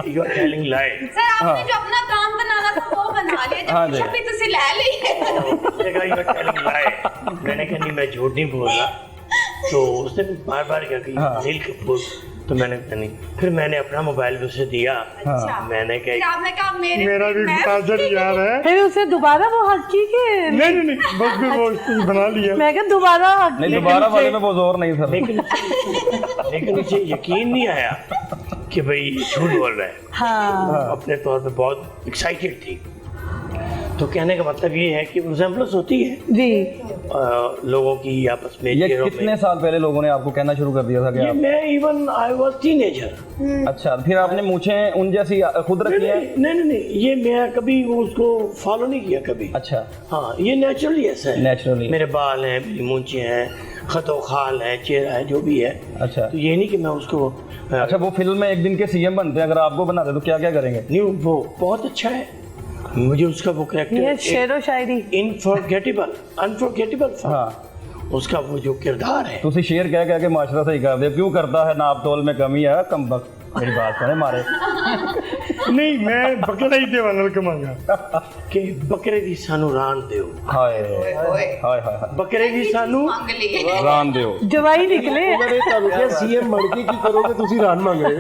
you are telling lie. Sir आपने जो अपना काम बनाना था वो बना लिया, हाँ जब जी। भी तुसी ले ली। उसने कहा यू आर टेलिंग लाई। मैंने कहा नहीं मैं झूठ नहीं बोल रहा। तो उसने बार बार कहा कि अनिल कपूर, तो मैंने कहा नहीं। फिर मैंने अपना मोबाइल भी उसे दिया। अच्छा। मैंने फिर कहा आपने कहा मेरा भी ताजर यार है। फिर उसे दोबारा वो हक की के नहीं बस फिर वो बना लिया। मैं क्या दोबारा हक नहीं दोबारा वाले में वो जोर नहीं सर। लेकिन मुझे यकीन नहीं आया कि भाई झूठ बोल रहा है। हाँ अपने तौर पे बहुत एक्साइटेड थी। तो कहने का मतलब ये है कि रिजेम्बलेंस होती है जी। लोगों की आपस में। ये चेहरों कितने में। साल पहले लोगों ने आपको कहना शुरू कर दिया था कि ये आप मैं इवन आई वाज टीनेजर। अच्छा फिर आपने मूछें उन जैसी खुद रखी है? नहीं ये मैं कभी वो उसको फॉलो नहीं किया कभी। अच्छा हाँ ये नेचुरली ऐसा है। नेचुरली। मेरे बाल हैं, मेरी मूंछें हैं, खतो खाल है, चेहरा है, जो भी है। अच्छा तो ये नहीं कि मैं उसको अच्छा वो फिल्म में एक दिन के सीएम बनते हैं, अगर आपको बनाते तो क्या क्या करेंगे? नहीं वो बहुत अच्छा है। मुझे उसका वो ये करेक्टर शेरो शायरी अनफॉरगेटेबल हाँ उसका वो जो किरदार है। तुसी शेर कह कह के माशरा सही कर दे, क्यों करता है नाप तोल में कमी है कम वक्त। मेरी बात सुने मारे नहीं मैं बकरा ही देवा लड़कमांगा कि बकरे दी सानू रान दियो। हाय ओए हाय हाय बकरे दी सानू मांग लिए। रान दियो। जवाई निकले। सीएम बन के की करोगे तुसी रान मांग रहे हो।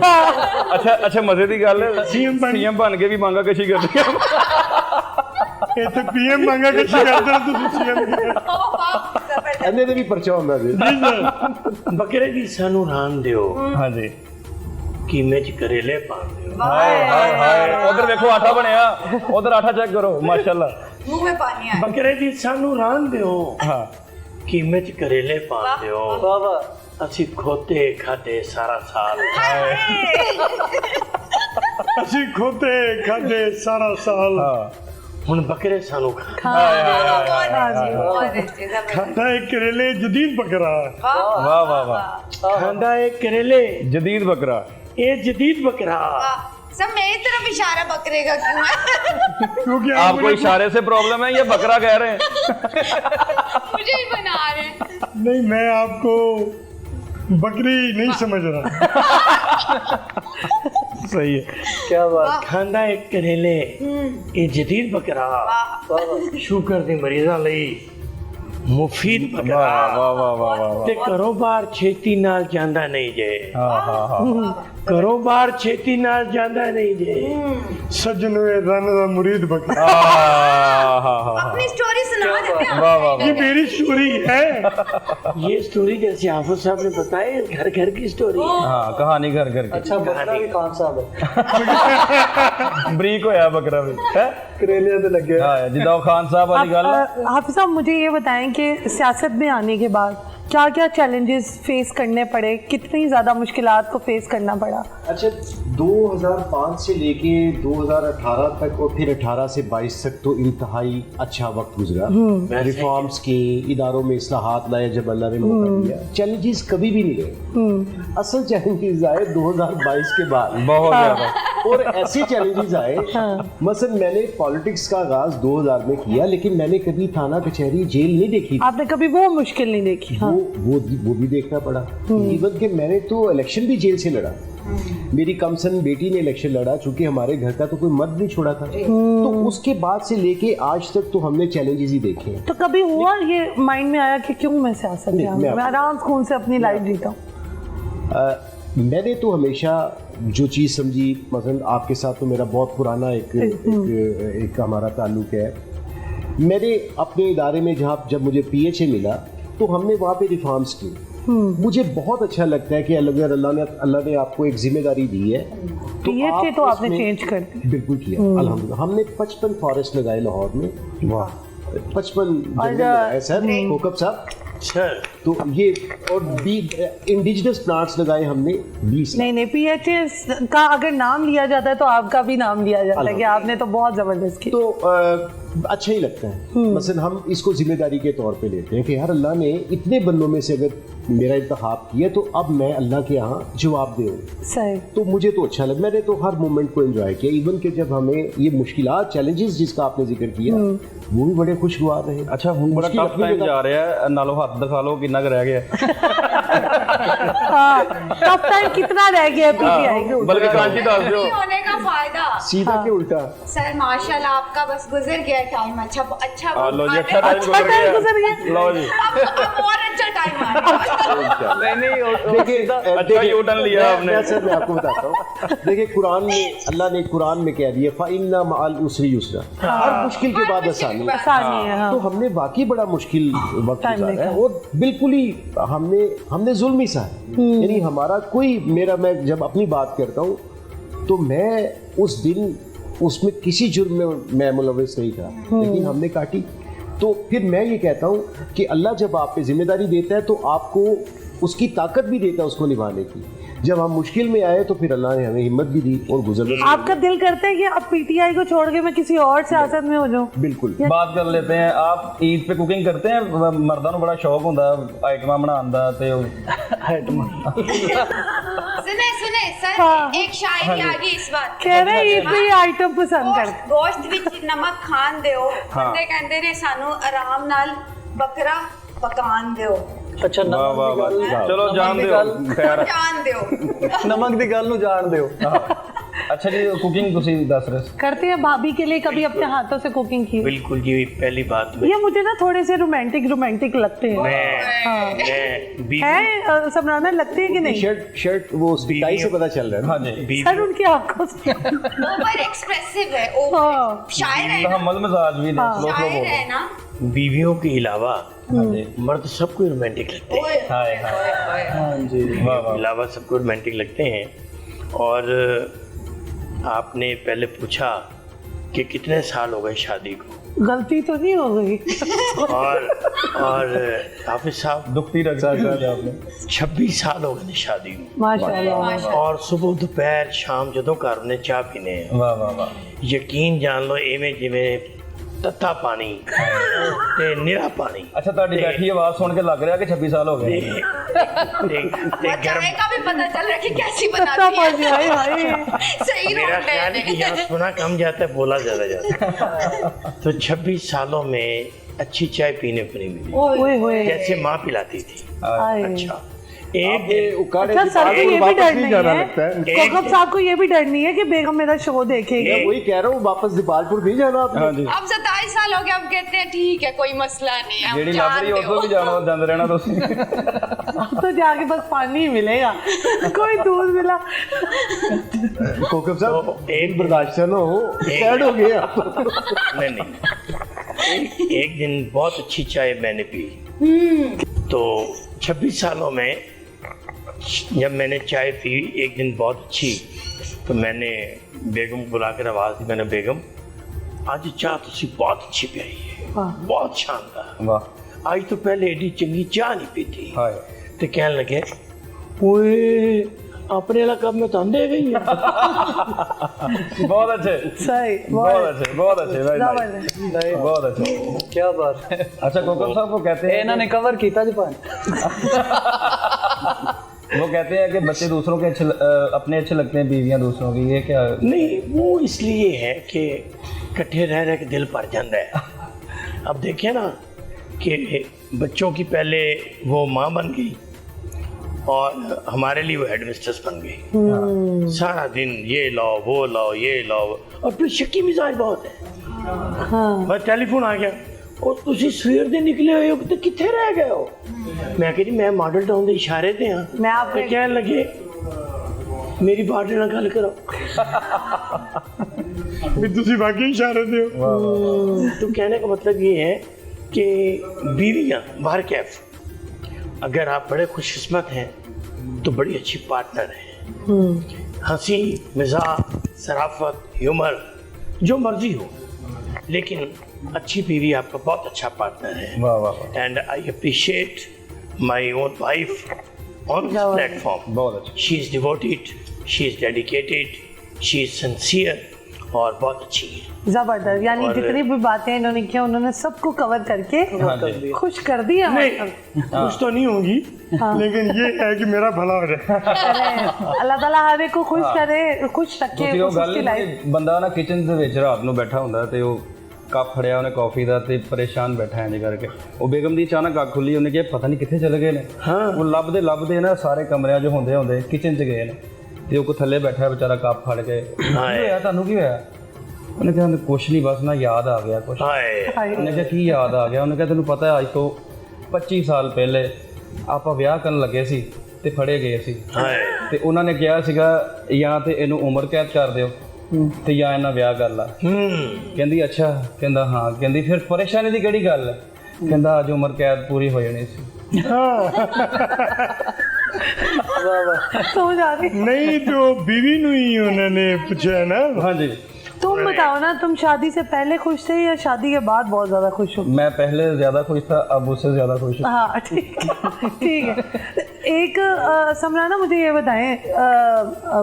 अच्छा मजे की गल है, सीएम बन के भी मांगा कशी कर दिया। ਇਹ ਤੇ ਪੀਐਮ ਮੰਗਾ ਕਿ ਕਰਦੇ ਤੁਸੀਂ ਸੀਐਮ ਇਹਨੇ ਤੇ ਵੀ ਪਰਚਾ ਹੁੰਦਾ ਜੀ। ਬਕਰੇ ਦੀ ਸਾਨੂੰ ਰਾਨ ਦਿਓ हाँ जी ਕੀਮੇ ਚ ਕਰੇਲੇ ਪਾ ਦਿਓ। हाय हाय हाय उधर देखो आटा बनया, उधर आटा चेक करो माशाल्लाह। मुंह में पानी आया। बकरे ਦੀ ਸਾਨੂੰ ਰਾਨ ਦਿਓ हाँ ਕੀਮੇ ਚ ਕਰੇਲੇ ਪਾ ਦਿਓ। वाह वाह। ਅਸੀਂ ਖੋਤੇ ਖਾਦੇ ਸਾਰਾ ਸਾਲ। ਅਸੀਂ ਖੋਤੇ ਖਾਦੇ ਸਾਰਾ ਸਾਲ। हाँ ਹੁਣ ਬੱਕਰੇ ਸਾਨੂੰ बहुत अच्छी ਖਾਂਦਾ ਏ ਕਰੇਲੇ ਜਦੀਦ ਬੱਕਰਾ। वाह वाह वाह ਖਾਂਦਾ ਏ ਕਰੇਲੇ जदीद बकरा। ਇਹ ਜਦੀਦ ਬੱਕਰਾ। सब मेरी तरफ इशारा बकरे का क्यों है? क्योंकि आपको इशारे से प्रॉब्लम है, ये बकरा कह रहे हैं। मुझे ही बना रहे हैं। नहीं मैं आपको बकरी नहीं समझ रहा। सही है। क्या बात। खांदा एक करेले ये जदीद बकरा शुगर दी मरीज़ां लई मुफीद वाह बकरा वाह वाह वाह वाह ते कारोबार छेती नाल जांदा नहीं जे हाँ कारोबार छेती नाल जांदा नहीं जे सज्जन वे रन दा मुरीद बकरा अपनी स्टोरी सुना देते हैं वाह वाह ये मेरी स्टोरी है। ये स्टोरी जैसे हाफिज साहब ने बताया, घर घर की स्टोरी है। हाँ कहानी घर घर की अच्छा बकरा भी खान साहब है बरीक होया बकरा भी है करेलिया ते लगे हाँ जिदा खान साहब वाली गल हाफिज साहब मुझे ये बताएं कि सियासत में आने के बाद क्या क्या चैलेंजेस फेस करने पड़े, कितनी ज़्यादा मुश्किलात को फेस करना पड़ा? अच्छा 2005 से लेके 2018 तक और फिर 18 से 22 तक तो इंतहाई अच्छा वक्त गुजरा। रिफॉर्म्स की, इदारों में इस्लाहात लाए जब अल्लाह ने मौका दिया। चैलेंजेस कभी भी नहीं रहे। असल चैलेंजेस आए 2022 के बाद बहुत ज्यादा और ऐसे चैलेंजेस आए मसलन मैंने पॉलिटिक्स का आगाज 2000 में किया, लेकिन मैंने कभी थाना कचहरी जेल नहीं देखी। आपने कभी वो मुश्किल नहीं देखी? हाँ। वो भी देखना पड़ा। इवन के मैंने तो इलेक्शन भी जेल से लड़ा। मेरी कमसन बेटी ने इलेक्शन लड़ा, चूंकि हमारे घर का तो कोई मर्द नहीं छोड़ा था। तो उसके बाद से लेके आज तक तो हमने चैलेंजेस ही देखे हैं। तो कभी हुआ ये माइंड में आया कि क्यों मैं सियासत में आऊं, मैं आराम सुकून से अपनी लाइफ जीता हूँ? मैंने तो हमेशा जो चीज़ समझी, मसलन आपके साथ तो मेरा बहुत पुराना एक हमारा ताल्लुक है। मैंने अपने इदारे में जब मुझे PHA मिला तो हमने वहाँ पे रिफॉर्म्स की। मुझे बहुत अच्छा लगता है कि अगर अल्लाह ने आपको एक जिम्मेदारी दी है तो आपने चेंज कर दी। बिल्कुल किया अल्हम्दुलिल्लाह। हमने 55 फॉरेस्ट लगाए लाहौर में। वाह 55 सर कोकब साहब सर। तो ये और इंडिजिनस प्लांट्स लगाए हमने 20। नहीं PHA का अगर नाम लिया जाता है तो आपका भी नाम लिया जाता है कि आपने तो बहुत जबरदस्त की। तो अच्छा ही लगता है। मसलन हम इसको जिम्मेदारी के तौर पे लेते हैं कि यार अल्लाह ने इतने बंदों में से अगर मेरा इंतखाब किया तो अब मैं अल्लाह के यहाँ जवाब दूँ। सही। तो मुझे तो अच्छा लगा। मैंने तो हर मोमेंट को एंजॉय किया। इवन कि जब हमें ये मुश्किलात चैलेंजेस जिसका आपने जिक्र किया वो भी बड़े खुशगवार रहे। अच्छा हुन बड़ा टफ टाइम जा रहा है, नालो हाथ दिखा लो कितना रह गया टफ टाइम कितना रह गया PTI के? बल्कि कांची डाल दो होने का फायदा सीधा के उल्टा। सर माशाल्लाह आपका बस गुजर गया टाइम। अच्छा लो जी अच्छा टाइम गुजर गया। लो जी अब और अच्छा टाइम आ रहा है। नहीं देखिए अच्छा यू टर्न लिया आपने। मैं आपको बताता हूँ। देखिए कुरान में अल्लाह ने कुरान में कह दिया फ़इन्ना मअल उसरी युसरा, हर मुश्किल के बाद आसानी है। तो हमने वाकई बड़ा मुश्किल वक्त गुजारा है और बिल्कुल ही हमने जुल्म ही सहा। यानी हमारा कोई मैं जब अपनी बात करता हूँ तो मैं उस दिन उसमें किसी जुर्म में मैं मुलविस नहीं था, लेकिन हमने काटी। तो फिर मैं ये कहता हूँ कि अल्लाह जब आप पे जिम्मेदारी देता है तो आपको उसकी ताकत भी देता है उसको निभाने की। जब हम मुश्किल में आए तो फिर अल्लाह ने हमें हिम्मत भी दी और गुजरने। आपका दिल करता है कि अब PTI को छोड़ के मैं किसी और सियासत में हो जाऊं? बिल्कुल। बात कर लेते हैं, आप ईद पे कुकिंग करते हैं? मर्दां नूं बड़ा शौक होंदा आइटमां बनाउण दा ते सुने सर हाँ। एक शायरी आ गई इस बात कह रहे ईद पे आइटम पसंद करते। गोश्त विच नमक खान दिओ, बंदे कहंदे ने सानू आराम नाल बकरा पकान दिओ। अच्छा वाह वाह वाह चलो जान दिओ खैर जान दिओ नमक दी गल नूं जान दिओ। अच्छा जी कुकिंग तुसी दस रहे करते हैं भाभी के लिए कभी अपने हाथों से कुकिंग की? बिल्कुल जी। पहली बात में ये मुझे ना थोड़े से रोमांटिक लगते हैं। हैं समराना लगते हैं कि नहीं? शर्ट वो टाई से पता चल रहा है। हाँ जी सर उनकी आंखों से ओवर एक्सप्रेसिव है, हाँ। शायर है ना, मल मजाज भी स्लो शायर है ना। बीवियों के अलावा मर्द सबको रोमांटिक लगते हैं। हाय हाय हाँ जी वाह वाह अलावा सबको रोमांटिक लगते हैं। और आपने पहले पूछा कि कितने साल हो गए शादी को। गलती तो नहीं हो गई? और हाफिज साहब दुखती रख आपने 26 साल हो गए शादी को माशाल्लाह। और सुबह दोपहर शाम जदों घर ने चाह पीने हैं। वाह वाह वाह यकीन जान लो एवें जिवें तत्ता पानी ते निरा पानी। अच्छा ਤੁਹਾਡੀ बैठी आवाज सुन के लग रहा है कि 26 साल हो गए। चाय का भी पता चल रहा है कि कैसी बनाती है। सही मेरा रोल ख्याल है कि यहाँ सुना कम जाता है बोला ज्यादा जाता है। तो 26 सालों में अच्छी चाय पीने को नहीं मिली जैसे माँ पिलाती थी। अच्छा अच्छा सर को ये भी डर नहीं है, कोकब साहब को ये भी डर नहीं है कि बेगम मेरा शो देखेगी? मैं वही कह रहा हूँ वापस दीपालपुर नहीं जाना आपने? अब 27 साल हो गए, अब कहते हैं ठीक है कोई मसला नहीं है, जेडी लग रही उसको भी जानो दंद रहना तुसी तो जाके बस पानी ही मिलेगा, कोई दूध मिला। कोकब साहब एक बर्दाश्त लो, सैड हो गए आप। नहीं, एक दिन बहुत अच्छी चाय मैंने पी। तो 26 सालों में जब मैंने चाय पी एक दिन बहुत अच्छी, तो मैंने बेगम को बुला कर आवाज़ दी, मैंने बेगम आज चाय तुसी बहुत अच्छी पियाई है, बहुत शानदार, वाह आज तो पहले एडी चंगी चाय नहीं पीती। हाय तो कहने लगे ओए अपने वाला कब में तो दे गई है। बहुत अच्छे, सही, बहुत अच्छे भाई, बहुत अच्छे, क्या बात है। अच्छा कोकब साहब वो कहते हैं इन्होंने कवर किया जापान। वो कहते हैं कि बच्चे दूसरों के अच्छे अपने अच्छे लगते हैं, बीवियां दूसरों की, ये क्या? नहीं, वो इसलिए है कि कट्ठे रह रह के दिल भर जाता है। अब देखिए ना कि बच्चों की पहले वो माँ बन गई और हमारे लिए वो हेड मिस्ट्रेस बन गई। सारा दिन ये लाओ वो लाओ ये लाओ, और फिर शक्की मिजाज बहुत है। बस टेलीफोन आ गया और तुसी सवेर दे निकले हुए हो तो किथे रह गए हो? मैं कह मैं मॉडल टाउन के इशारे ते हाँ। मैं आपको कहने लगे मेरी पार्टनर नाल गल करो। भी तुसी बाकी इशारे दे हो। तो कहने का मतलब ये है कि बीवियां बाहर कैफ, अगर आप बड़े खुशकिस्मत हैं तो बड़ी अच्छी पार्टनर है। हंसी मिजाज शराफत ह्यूमर जो मर्जी हो, लेकिन अच्छी बीवी आपका बहुत अच्छा पार्टनर है। वाह वाह, and I appreciate my own wife on this platform. बहुत अच्छा, she is devoted, she is dedicated, she is sincere और बहुत अच्छी है। जबरदस्त, यानी जितनी भी बातें इन्होंने की उन्होंने सबको कवर करके खुश कर दिया। कुछ तो नहीं होगी, लेकिन ये है कि मेरा भला हो जाए। अल्लाह ताला हर एक को खुश करे, खुश रखे। ਉਹ ਗੱਲ ਨਹੀਂ, ਬੰਦਾ ਨਾ ਕਿਚਨ ਦੇ ਵਿੱਚ ਰਾਤ ਨੂੰ ਬੈਠਾ ਹੁੰਦਾ ਤੇ ਉਹ ਕੱਪ ਫੜਿਆ ਉਹਨੇ ਕਾਫੀ ਦਾ ਤੇ ਪਰੇਸ਼ਾਨ ਬੈਠਾ ਇੰਜ ਕਰਕੇ, ਉਹ ਬੇਗਮ ਦੀ ਅਚਾਨਕ ਅੱਖ ਖੁੱਲੀ, ਉਹਨੇ ਕਿਹਾ ਪਤਾ ਨਹੀਂ ਕਿੱਥੇ ਚਲੇ ਗਏ ਨੇ। ਉਹ ਲੱਭਦੇ ਨਾ ਸਾਰੇ ਕਮਰਿਆਂ 'ਚ ਹੁੰਦੇ ਕਿਚਨ 'ਚ ਗਏ ਨੇ, ਤੇ ਉਹ ਕੋ ਥੱਲੇ ਬੈਠਾ ਵਿਚਾਰਾ ਕੱਪ ਫੜ ਕੇ, ਕੀ ਹੋਇਆ ਤੁਹਾਨੂੰ, ਕੀ ਹੋਇਆ? ਉਹਨੇ ਕਿਹਾ ਕੁਛ ਨਹੀਂ, ਬਸ ਨਾ ਯਾਦ ਆ ਗਿਆ ਕੁਛ। ਉਹਨੇ ਕਿਹਾ ਕੀ ਯਾਦ ਆ ਗਿਆ? ਉਹਨੇ ਕਿਹਾ ਤੈਨੂੰ ਪਤਾ ਅੱਜ ਤੋਂ 25 ਸਾਲ ਪਹਿਲੇ ਆਪਾਂ ਵਿਆਹ ਕਰਨ ਲੱਗੇ ਸੀ ਤੇ ਫੜੇ ਗਏ ਸੀ, ਤੇ ਉਹਨਾਂ ਨੇ ਕਿਹਾ ਸੀਗਾ ਜਾਂ ਤੇ ਇਹਨੂੰ ਉਮਰ ਕੈਦ ਕਰ ਦਿਓ ਤੇ ਜਾਂ ਇਹਨਾਂ ਵਿਆਹ ਕਰ ਲਾ। ਕਹਿੰਦੀ ਅੱਛਾ, ਕਹਿੰਦਾ ਹਾਂ, ਕਹਿੰਦੀ ਫਿਰ ਪਰੇਸ਼ਾਨੀ ਦੀ ਕਿਹੜੀ ਗੱਲ ਹੈ? ਕਹਿੰਦਾ ਅੱਜ ਉਮਰ ਕੈਦ ਪੂਰੀ ਹੋ ਜਾਣੀ ਸੀ। समझ आ गई। नहीं तो बीवी ਨੂੰ ही उन्होंने पूछा ना। हाँ जी, तुम बताओ ना, तुम शादी से पहले खुश थे या शादी के बाद बहुत ज्यादा खुश हो? मैं पहले ज्यादा खुश था, अब उससे ज्यादा खुश हूँ। हाँ ठीक है। एक समराना मुझे ये बताएं,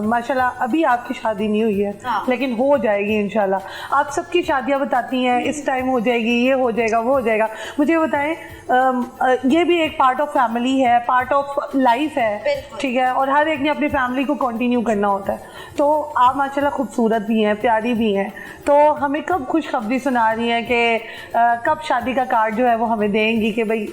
माशाल्लाह अभी आपकी शादी नहीं हुई है, लेकिन हो जाएगी इंशाल्लाह। आप सबकी शादियां बताती हैं इस टाइम हो जाएगी, ये हो जाएगा, वो हो जाएगा। मुझे ये बताएं, ये भी एक पार्ट ऑफ फैमिली है, पार्ट ऑफ लाइफ है, ठीक है, और हर एक ने अपनी फैमिली को कंटिन्यू करना होता है। तो आप माशाल्लाह खूबसूरत भी हैं, प्यारी भी हैं, तो हमें कब खुशखबरी सुना रही हैं कि कब शादी का कार्ड जो है वो हमें देंगी कि भाई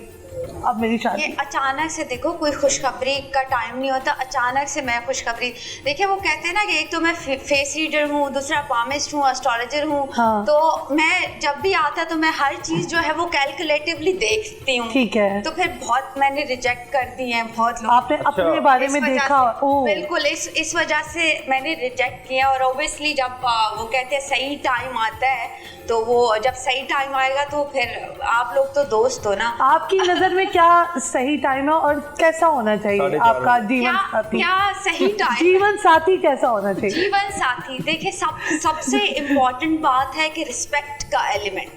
अब मेरी शादी? ये अचानक से देखो, कोई खुशखबरी का टाइम नहीं होता, अचानक से मैं खुशखबरी। देखिए वो कहते हैं ना कि एक तो मैं फेस रीडर हूँ, दूसरा पामिस्ट हूँ, एस्ट्रोलॉजर हूँ। हाँ। तो मैं जब भी आता तो मैं हर चीज जो है वो कैलकुलेटिवली देखती हूँ। ठीक है। तो फिर बहुत मैंने रिजेक्ट कर दी है, बहुत लोग। आपने अपने बारे में देखा? बिल्कुल, इस वजह से मैंने रिजेक्ट किया। और ओबियसली जब वो कहते हैं सही टाइम आता है, तो वो जब सही टाइम आएगा तो फिर आप लोग तो दोस्त हो ना। आपकी नजर में क्या सही टाइम है और कैसा होना चाहिए आपका जीवन साथी? क्या सही टाइम? जीवन साथी कैसा होना चाहिए? जीवन साथी देखिए, सबसे इम्पोर्टेंट बात है कि रिस्पेक्ट का एलिमेंट,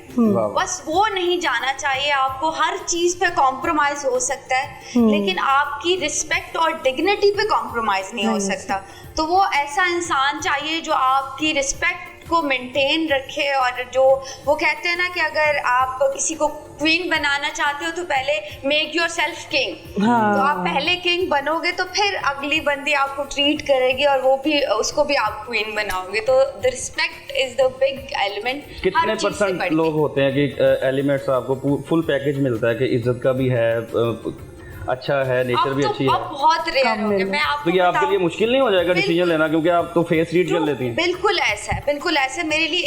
बस वो नहीं जाना चाहिए आपको। हर चीज पे कॉम्प्रोमाइज हो सकता है, लेकिन आपकी रिस्पेक्ट और डिग्निटी पे कॉम्प्रोमाइज नहीं हो सकता। तो वो ऐसा इंसान चाहिए जो आपकी रिस्पेक्ट को मेंटेन रखे। और जो वो कहते हैं ना कि अगर आप किसी को क्वीन बनाना चाहते हो तो पहले मेक योर सेल्फ किंग। तो आप पहले किंग बनोगे तो फिर अगली बंदी आपको ट्रीट करेगी और वो भी, उसको भी आप क्वीन बनाओगे। तो the respect is the big element. कितने परसेंट लोग होते हैं कि एलिमेंट्स आपको फुल पैकेज मिलता है कि इज्जत का भी है, अच्छा है, नेचर भी अच्छी है। अब बहुत रेयर हो गया। मैं आपको तो ये आपके लिए मुश्किल नहीं हो जाएगा डिसीजन लेना, क्योंकि आप तो फेस रीड कर लेती हैं? बिल्कुल ऐसा है, बिल्कुल ऐसा है मेरे लिए।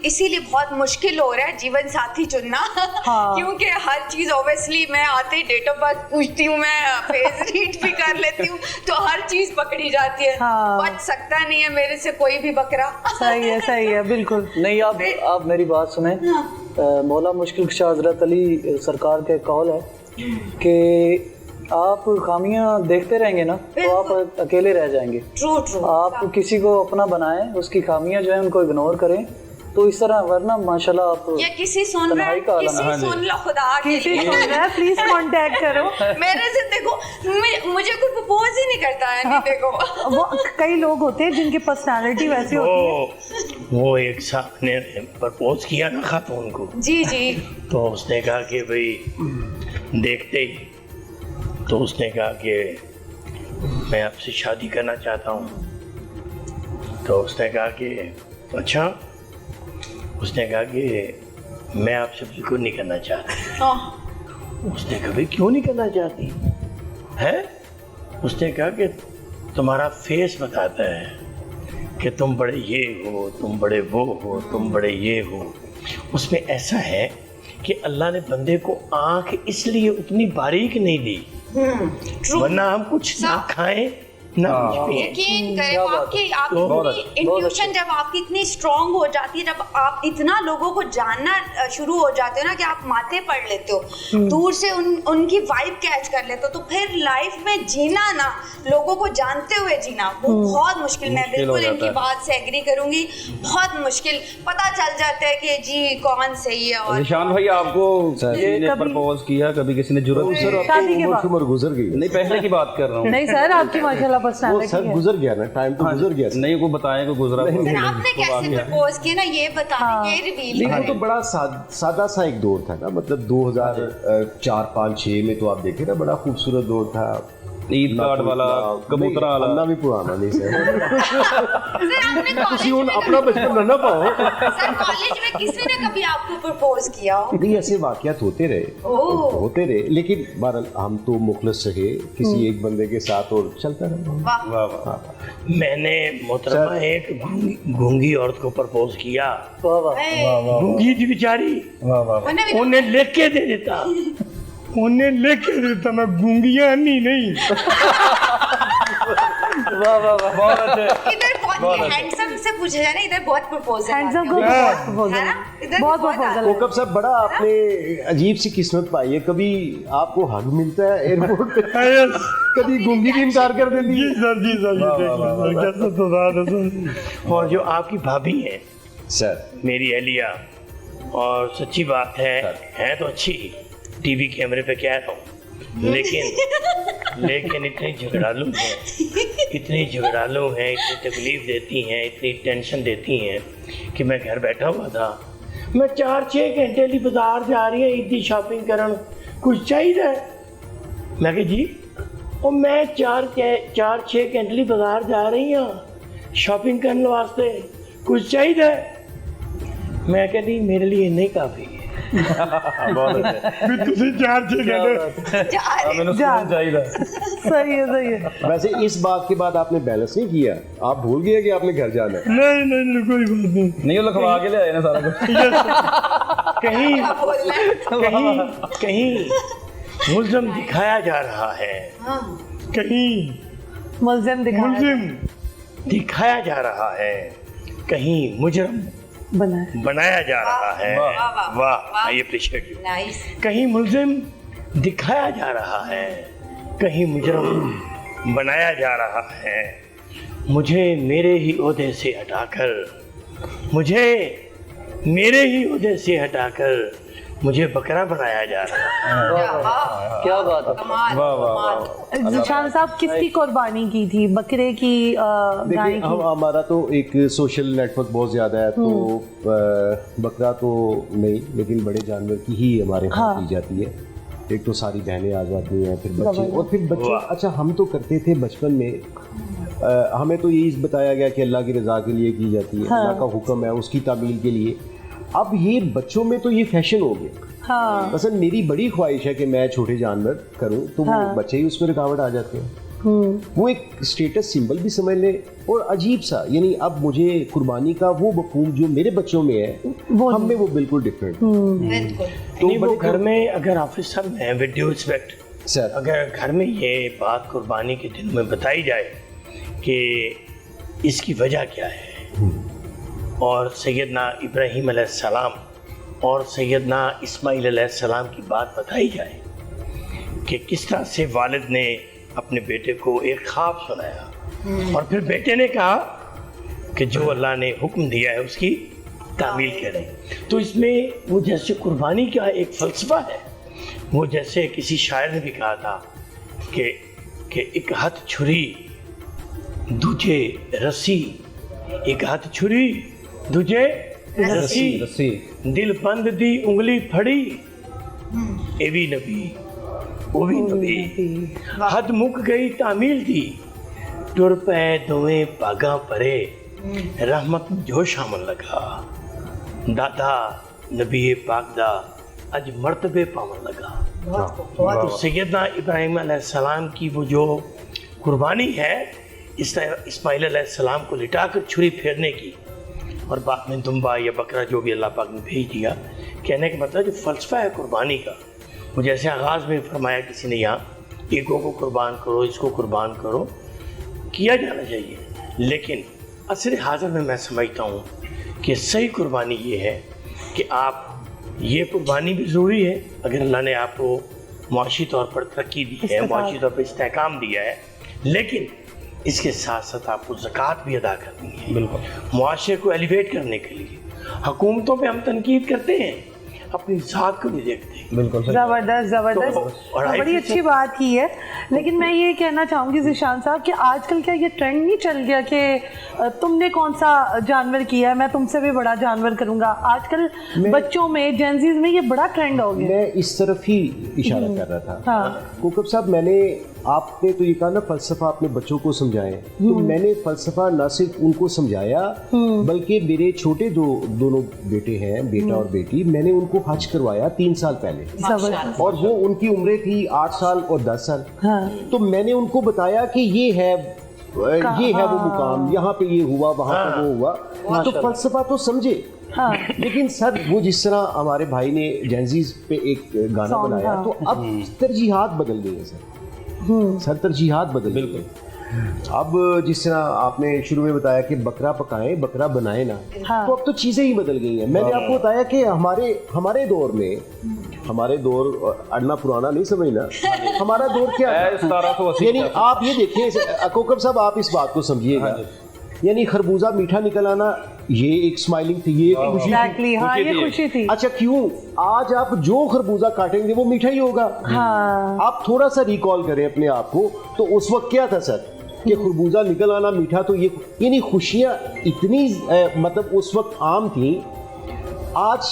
इसीलिए बहुत मुश्किल हो रहा है जीवन साथी चुनना। क्योंकि हर चीज ऑब्वियसली मैं आते ही डेट ऑफ बर्थ पूछती हूँ, मैं फेस रीड भी कर लेती हूँ, तो हर चीज पकड़ी जाती है। बच सकता नहीं है मेरे से कोई भी बकरा। सही है बिल्कुल। नहीं, आप मेरी बात सुने। मौला मुश्किल कुशा हजरत अली सरकार का कौल है कि आप खामियां देखते रहेंगे ना तो आप अकेले रह जाएंगे। ट्रू। आप किसी को अपना बनाएं, उसकी खामियां जो है उनको इग्नोर करें, तो इस तरह, वरना माशाल्लाह आप ये किसी सुन रहा है, किसी सुन लो, खुदा किसी सुन रहा है प्लीज कांटेक्ट करो। मेरे से देखो, मुझे कोई प्रपोज ही नहीं करता है। नहीं देखो वो कई लोग होते हैं जिनकी पर्सनालिटी वैसी होती है। वो एक साहब ने प्रपोज किया ना खातून को। जी तो उसने कहा कि भाई देखते ही, तो उसने कहा कि मैं आपसे शादी करना चाहता हूँ। तो उसने कहा कि अच्छा। उसने कहा कि मैं आपसे बिल्कुल नहीं करना चाहती। उसने कहा भाई क्यों नहीं करना चाहती है? उसने कहा कि तुम्हारा फेस बताता है कि तुम बड़े ये हो, तुम बड़े वो हो, तुम बड़े ये हो। उसमें ऐसा है कि अल्लाह ने बंदे को आँख इसलिए उतनी बारीक नहीं दी, वरना हम कुछ ना खाएं ना कुछ पिएं। यकीन करें, आपकी इंट्यूशन जब आपकी इतनी स्ट्रांग हो जाती है, जब आप इतना लोगों को जानना शुरू हो जाते हो ना कि आप माथे पढ़ लेते हो, दूर से उनकी वाइब कैच कर लेते हो, तो फिर लाइफ में जीना ना, लोगों को जानते हुए जीना, वो बहुत मुश्किल। मैं बिल्कुल इनकी बात से एग्री करूंगी, बहुत मुश्किल। पता चल जाता है कि जी कौन सही है। और निशान भाई, आपको किसी ने प्रपोज किया कभी? किसी ने जरूरत उम्र गुजर गई? नहीं, पहले की बात कर रहा हूँ। नहीं सर, आपकी माशाल्लाह पर्सनालिटी सर गुजर गया ना, टाइम तो गुजर गया। नहीं, को बताएं को गुजरा। आपने कैसे प्रपोज किया ना, ये बताने, ये रिवील वो तो बड़ा सादा सा एक दौर था ना, मतलब 2004, 5, 6 में तो आप देखे ना, बड़ा खूबसूरत दौर था। ईद कार्ड वाला, कबूतरा वाला। अन्ना भी पुराना नहीं सर। तुसी हुन अपना बचपन ना पाओ। सर कॉलेज में किसी ने कभी आपको प्रपोज किया हो? नहीं, ऐसे वाकयात होते रहे, लेकिन बहरहाल हम तो मुखलिस रहे किसी एक बंदे के साथ और चलता रहा। मैंने मोहतरमा एक गूंगी औरत को प्रपोज किया। गूंगी थी बेचारी, उन्हें लिख के दे देता। मैं गूंगियां नहीं। बहुत अच्छे। इधर बहुत हैंडसम से पूछा जाए ना, इधर बहुत प्रपोजल हैंडसम को बहुत प्रपोजल, बहुत प्रपोजल। कोकब साहब, बड़ा आपने अजीब सी किस्मत पाई है। कभी आपको हग मिलता है एयरपोर्ट पे, कभी गूंगी भी इनकार कर देती है। और जो आपकी भाभी है सर, मेरी एलिया, और सच्ची बात है तो अच्छी, टीवी कैमरे पे कह रहा हूँ, लेकिन इतनी झगड़ालू हैं, इतनी तकलीफ देती हैं, इतनी टेंशन देती हैं कि मैं घर बैठा हुआ था, मैं 4-6 घंटे लिए बाजार जा रही है इतनी शॉपिंग करन, कुछ चाहिए? मैं कहा जी, और मैं 4-6 घंटे लिए बाजार जा रही हूँ शॉपिंग करने वास्ते, कुछ चाहिए? मैं कहा नहीं, मेरे लिए नहीं काफ़ी है। बहुत अच्छे। सही है। वैसे इस बात के बाद आपने बैलेंस नहीं किया? आप भूल गए कि आपने घर जाना है? नहीं, कोई बात नहीं। वो लिखवा के ले आए ना सारा कुछ। कहीं मुल्ज़िम दिखाया जा रहा है, कहीं मुल्ज़िम दिखाया जा रहा है, कहीं मुजरिम बनाया जा रहा है। वाह, आई अप्रिशिएट यू। कहीं मुल्ज़िम दिखाया जा रहा है, कहीं मुजरिम बनाया जा रहा है। मुझे मेरे ही ओहदे से हटाकर मुझे बकरा बनाया जा रहा है। क्या बात है। ज़िशान साहब, किसकी कुर्बानी की थी? बकरे की, गाय की? हमारा तो एक सोशल नेटवर्क बहुत ज़्यादा है, तो बकरा तो नहीं, लेकिन बड़े जानवर की ही हमारे यहाँ की जाती है। एक तो सारी बहनें आ जाती हैं, फिर बच्चे, और फिर बच्चे। अच्छा, हम तो करते थे बचपन में, हमें तो यही बताया गया कि अल्लाह की रज़ा के लिए की जाती है, अल्लाह का हुक्म है, उसकी तामील के लिए। अब ये बच्चों में तो ये फैशन हो गया। हाँ। असल मेरी बड़ी ख्वाहिश है कि मैं छोटे जानवर करूं, तो वो बच्चे ही उसमें रुकावट आ जाते हैं। वो एक स्टेटस सिंबल भी समझ ले और अजीब सा, यानी अब मुझे कुर्बानी का वो मफहूम जो मेरे बच्चों में है हम में वो बिल्कुल डिफरेंट। तो वो घर में अगर ऑफिस में विद ड्यू रिस्पेक्ट सर, अगर घर में ये बात कुर्बानी के दिन में बताई जाए कि इसकी वजह क्या है और सैयदना इब्राहीम अलैहिस्सलाम और सैयदना इस्माइल अलैहिस्सलाम की बात बताई जाए कि किस तरह से वालिद ने अपने बेटे को एक ख्वाब सुनाया और फिर बेटे ने कहा कि जो अल्लाह ने हुक्म दिया है उसकी तामील करें, तो इसमें वो जैसे कुर्बानी का एक फ़लसफ़ा है। वो जैसे किसी शायर ने भी कहा था कि एक हाथ छुरी दूजे रस्सी, एक हाथ छुरी दूजे रस्सी, दिल बंद दी उंगली फड़ी, ए भी नबी वो भी नबी, हद मुक गई तामील दी, टुर पे दोवें पागा परे, रहमत जो शामल लगा, दादा नबी पाक दा अज मर्तबे पावन लगा। तो सैयदना इब्राहीम अलैहिस्सलाम की वो जो कुर्बानी है इस्माइल अलैहिस्सलाम को लिटाकर छुरी फेरने की और बाद में दुम्बा या बकरा जो भी अल्लाह पाक ने भेज दिया, कहने का मतलब जो फ़लसफ़ा है कुर्बानी का, वो जैसे आगाज़ में फरमाया किसी ने यहाँ ईगो को कुर्बान करो, इसको कुर्बान करो, किया जाना चाहिए, लेकिन असर हाज़िर में मैं समझता हूँ कि सही कुर्बानी ये है कि आप ये कुर्बानी भी ज़रूरी है अगर अल्लाह ने आपको मुआशी तौर पर तरक्की दी है, मुआशी तौर पर इस्तेहकाम दिया है, लेकिन इसके साथ साथ आपको ज़कात भी अदा करनी है। बिल्कुल, मुआशरे को एलिवेट करने के लिए हुकूमतों पे हम तनकीद करते हैं, अपनी ज़ात को नहीं देखते। बिल्कुल ज़बरदस्त ज़बरदस्त, तो बड़ी अच्छी बात की है। लेकिन मैं ये कहना चाहूँगी ज़ीशान साहब कि आजकल क्या ये ट्रेंड नहीं चल गया कि तुमने कौन सा जानवर किया है मैं तुमसे भी बड़ा जानवर करूँगा? आजकल बच्चों में, जेंजीज में ये बड़ा ट्रेंड हो गया। मैं इस तरफ ही इशारा कर रहा था। हाँ। कोकब साहब, मैंने आपने तो ये कहा ना फ़लसफ़ा अपने बच्चों को समझाएं, तो मैंने फ़लसफ़ा ना सिर्फ उनको समझाया बल्कि मेरे छोटे दोनों बेटे हैं, बेटा और बेटी, मैंने उनको हज करवाया 3 साल पहले और वो उनकी उम्रें थी 8 साल और 10 साल। हाँ। तो मैंने उनको बताया कि ये है वो मुकाम, यहाँ पे ये हुआ, वहाँ पे वो हुआ, तो फ़लसफ़ा तो समझे। हाँ। लेकिन सर वो जिस तरह हमारे भाई ने जेंजीज पे एक गाना बनाया, तो अब तरजीहात बदल गई है सर, तरजीहात बदल। बिल्कुल, अब जिस तरह आपने शुरू में बताया कि बकरा पकाएं बकरा बनाए ना, तो अब तो चीज़ें ही बदल गई हैं। मैंने आपको बताया कि हमारे दौर में, हमारे दौर अड़ना पुराना नहीं समझना, हमारा दौर क्या है, यानी आप ये देखें कोकब साहब, आप इस बात को समझिएगा, यानी खरबूजा मीठा निकल आना, ये एक स्माइलिंग थी, ये एक खुशी थी। हाँ, ये खुशी थी। अच्छा, क्यों आज आप जो खरबूजा काटेंगे वो मीठा ही होगा। हाँ। आप थोड़ा सा रिकॉल करें अपने आप को, तो उस वक्त क्या था सर कि खरबूजा निकल आना मीठा, तो ये यानी खुशियाँ इतनी मतलब उस वक्त आम थी। आज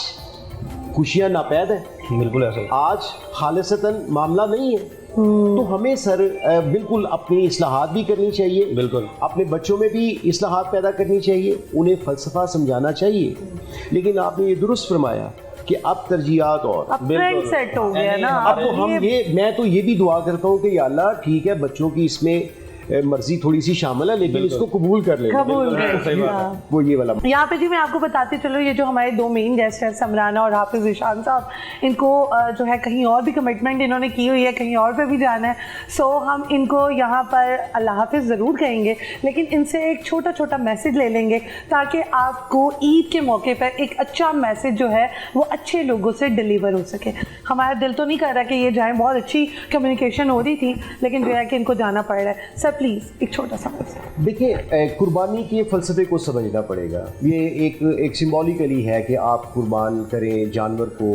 खुशियाँ नापैद है, बिल्कुल ऐसा, आज खालिसतन मामला नहीं है। तो हमें सर बिल्कुल अपनी इस्लाहात भी करनी चाहिए, बिल्कुल अपने बच्चों में भी इस्लाहात पैदा करनी चाहिए, उन्हें फ़लसफ़ा समझाना चाहिए। लेकिन आपने ये दुरुस्त फरमाया कि अब तरजीहात और ट्रेंड सेट हो गया ना। अब तो हम मैं तो ये भी दुआ करता हूँ कि या अल्लाह ठीक है, बच्चों की इसमें मर्जी थोड़ी सी शामिल है, लेकिन इसको कबूल कर ले, वो ये वाला। यहाँ पे जी मैं आपको बताती चलो, ये जो हमारे 2 मेन गेस्ट हैं समराना और हाफिज ज़ीशान साहब, इनको जो है कहीं और भी कमिटमेंट इन्होंने की हुई है, कहीं और पे भी जाना है। सो हम इनको यहाँ पर अल्लाह हाफिज़ ज़रूर कहेंगे, लेकिन इनसे एक छोटा छोटा मैसेज ले लेंगे ताकि आपको ईद के मौके पर एक अच्छा मैसेज जो है वो अच्छे लोगों से डिलीवर हो सके। हमारा दिल तो नहीं कर रहा कि ये जाएँ, बहुत अच्छी कम्युनिकेशन हो रही थी, लेकिन जो है कि इनको जाना पड़ रहा है। सर प्लीज़ एक छोटा सा। देखिए, कुर्बानी के फ़लसफ़े को समझना पड़ेगा। ये एक सिंबॉलिकली है कि आप कुर्बान करें जानवर को,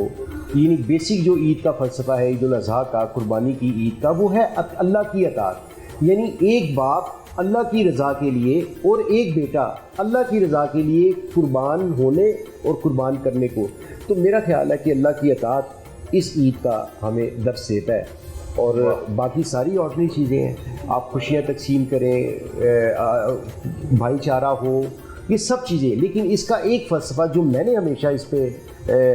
यानी बेसिक जो ईद का फ़लसफ़ा है, ईद उल अज़हा का, कुर्बानी की ईद का, वो है अल्लाह की अताअत। यानी एक बाप अल्लाह की रज़ा के लिए और एक बेटा अल्लाह की रज़ा के लिए कुर्बान होने और कुर्बान करने को, तो मेरा ख्याल है कि अल्लाह की अताअत इस ईद का हमें दर्स देता है। और बाकी सारी ऑर्डनरी चीज़ें हैं, आप खुशियाँ तकसीम करें, भाईचारा हो, ये सब चीज़ें, लेकिन इसका एक फ़लसफ़ा जो मैंने हमेशा इस पे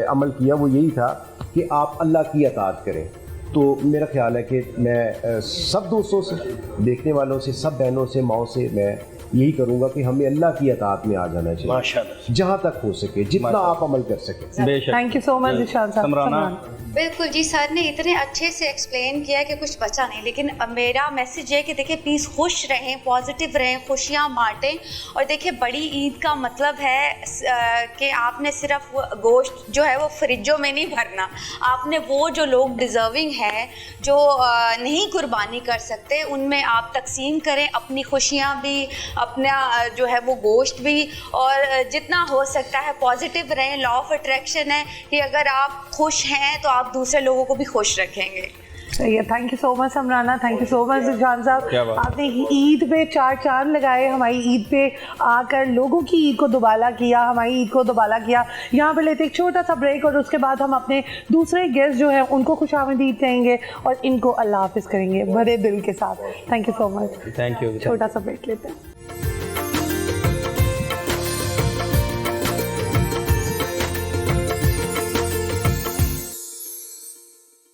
अमल किया वो यही था कि आप अल्लाह की अताअत करें। तो मेरा ख्याल है कि मैं सब दोस्तों से, देखने वालों से, सब बहनों से, माओ से मैं यही करूँगा कि हमें अल्लाह की अताअत में आ जाना चाहिए माशाल्लाह, जहाँ तक हो सके, जितना आप अमल कर सकें। बेशक। थैंक यू सो मच निशान साहब। समराना। बिल्कुल जी, सर ने इतने अच्छे से एक्सप्लेन किया कि कुछ बचा नहीं, लेकिन मेरा मैसेज है कि देखिए प्लीज़ खुश रहें, पॉजिटिव रहें, खुशियाँ बांटें। और देखिए बड़ी ईद का मतलब है कि आपने सिर्फ गोश्त जो है वो फ्रिजों में नहीं भरना, आपने वो जो लोग डिज़र्विंग है, जो नहीं कुर्बानी कर सकते, उनमें आप तकसीम करें अपनी खुशियाँ भी, अपना जो है वो गोश्त भी, और जितना हो सकता है पॉजिटिव रहें। लॉ ऑफ अट्रैक्शन है कि अगर आप खुश हैं तो आप दूसरे लोगों को भी खुश रखेंगे। सही है। Thank you so much Samrana, thank you so much Jaan साहब। आपने ईद पे 4 चांद लगाए, हमारी ईद पे आकर लोगों की ईद को दुबाला किया, हमारी ईद को दुबाला किया। यहाँ पे लेते एक छोटा सा ब्रेक और उसके बाद हम अपने दूसरे गेस्ट जो हैं उनको खुशामदीद कहेंगे और इनको अल्लाह हाफिज़ करेंगे भरे दिल के साथ। Thank you so much. Thank you. छोटा सा ब्रेक लेते हैं।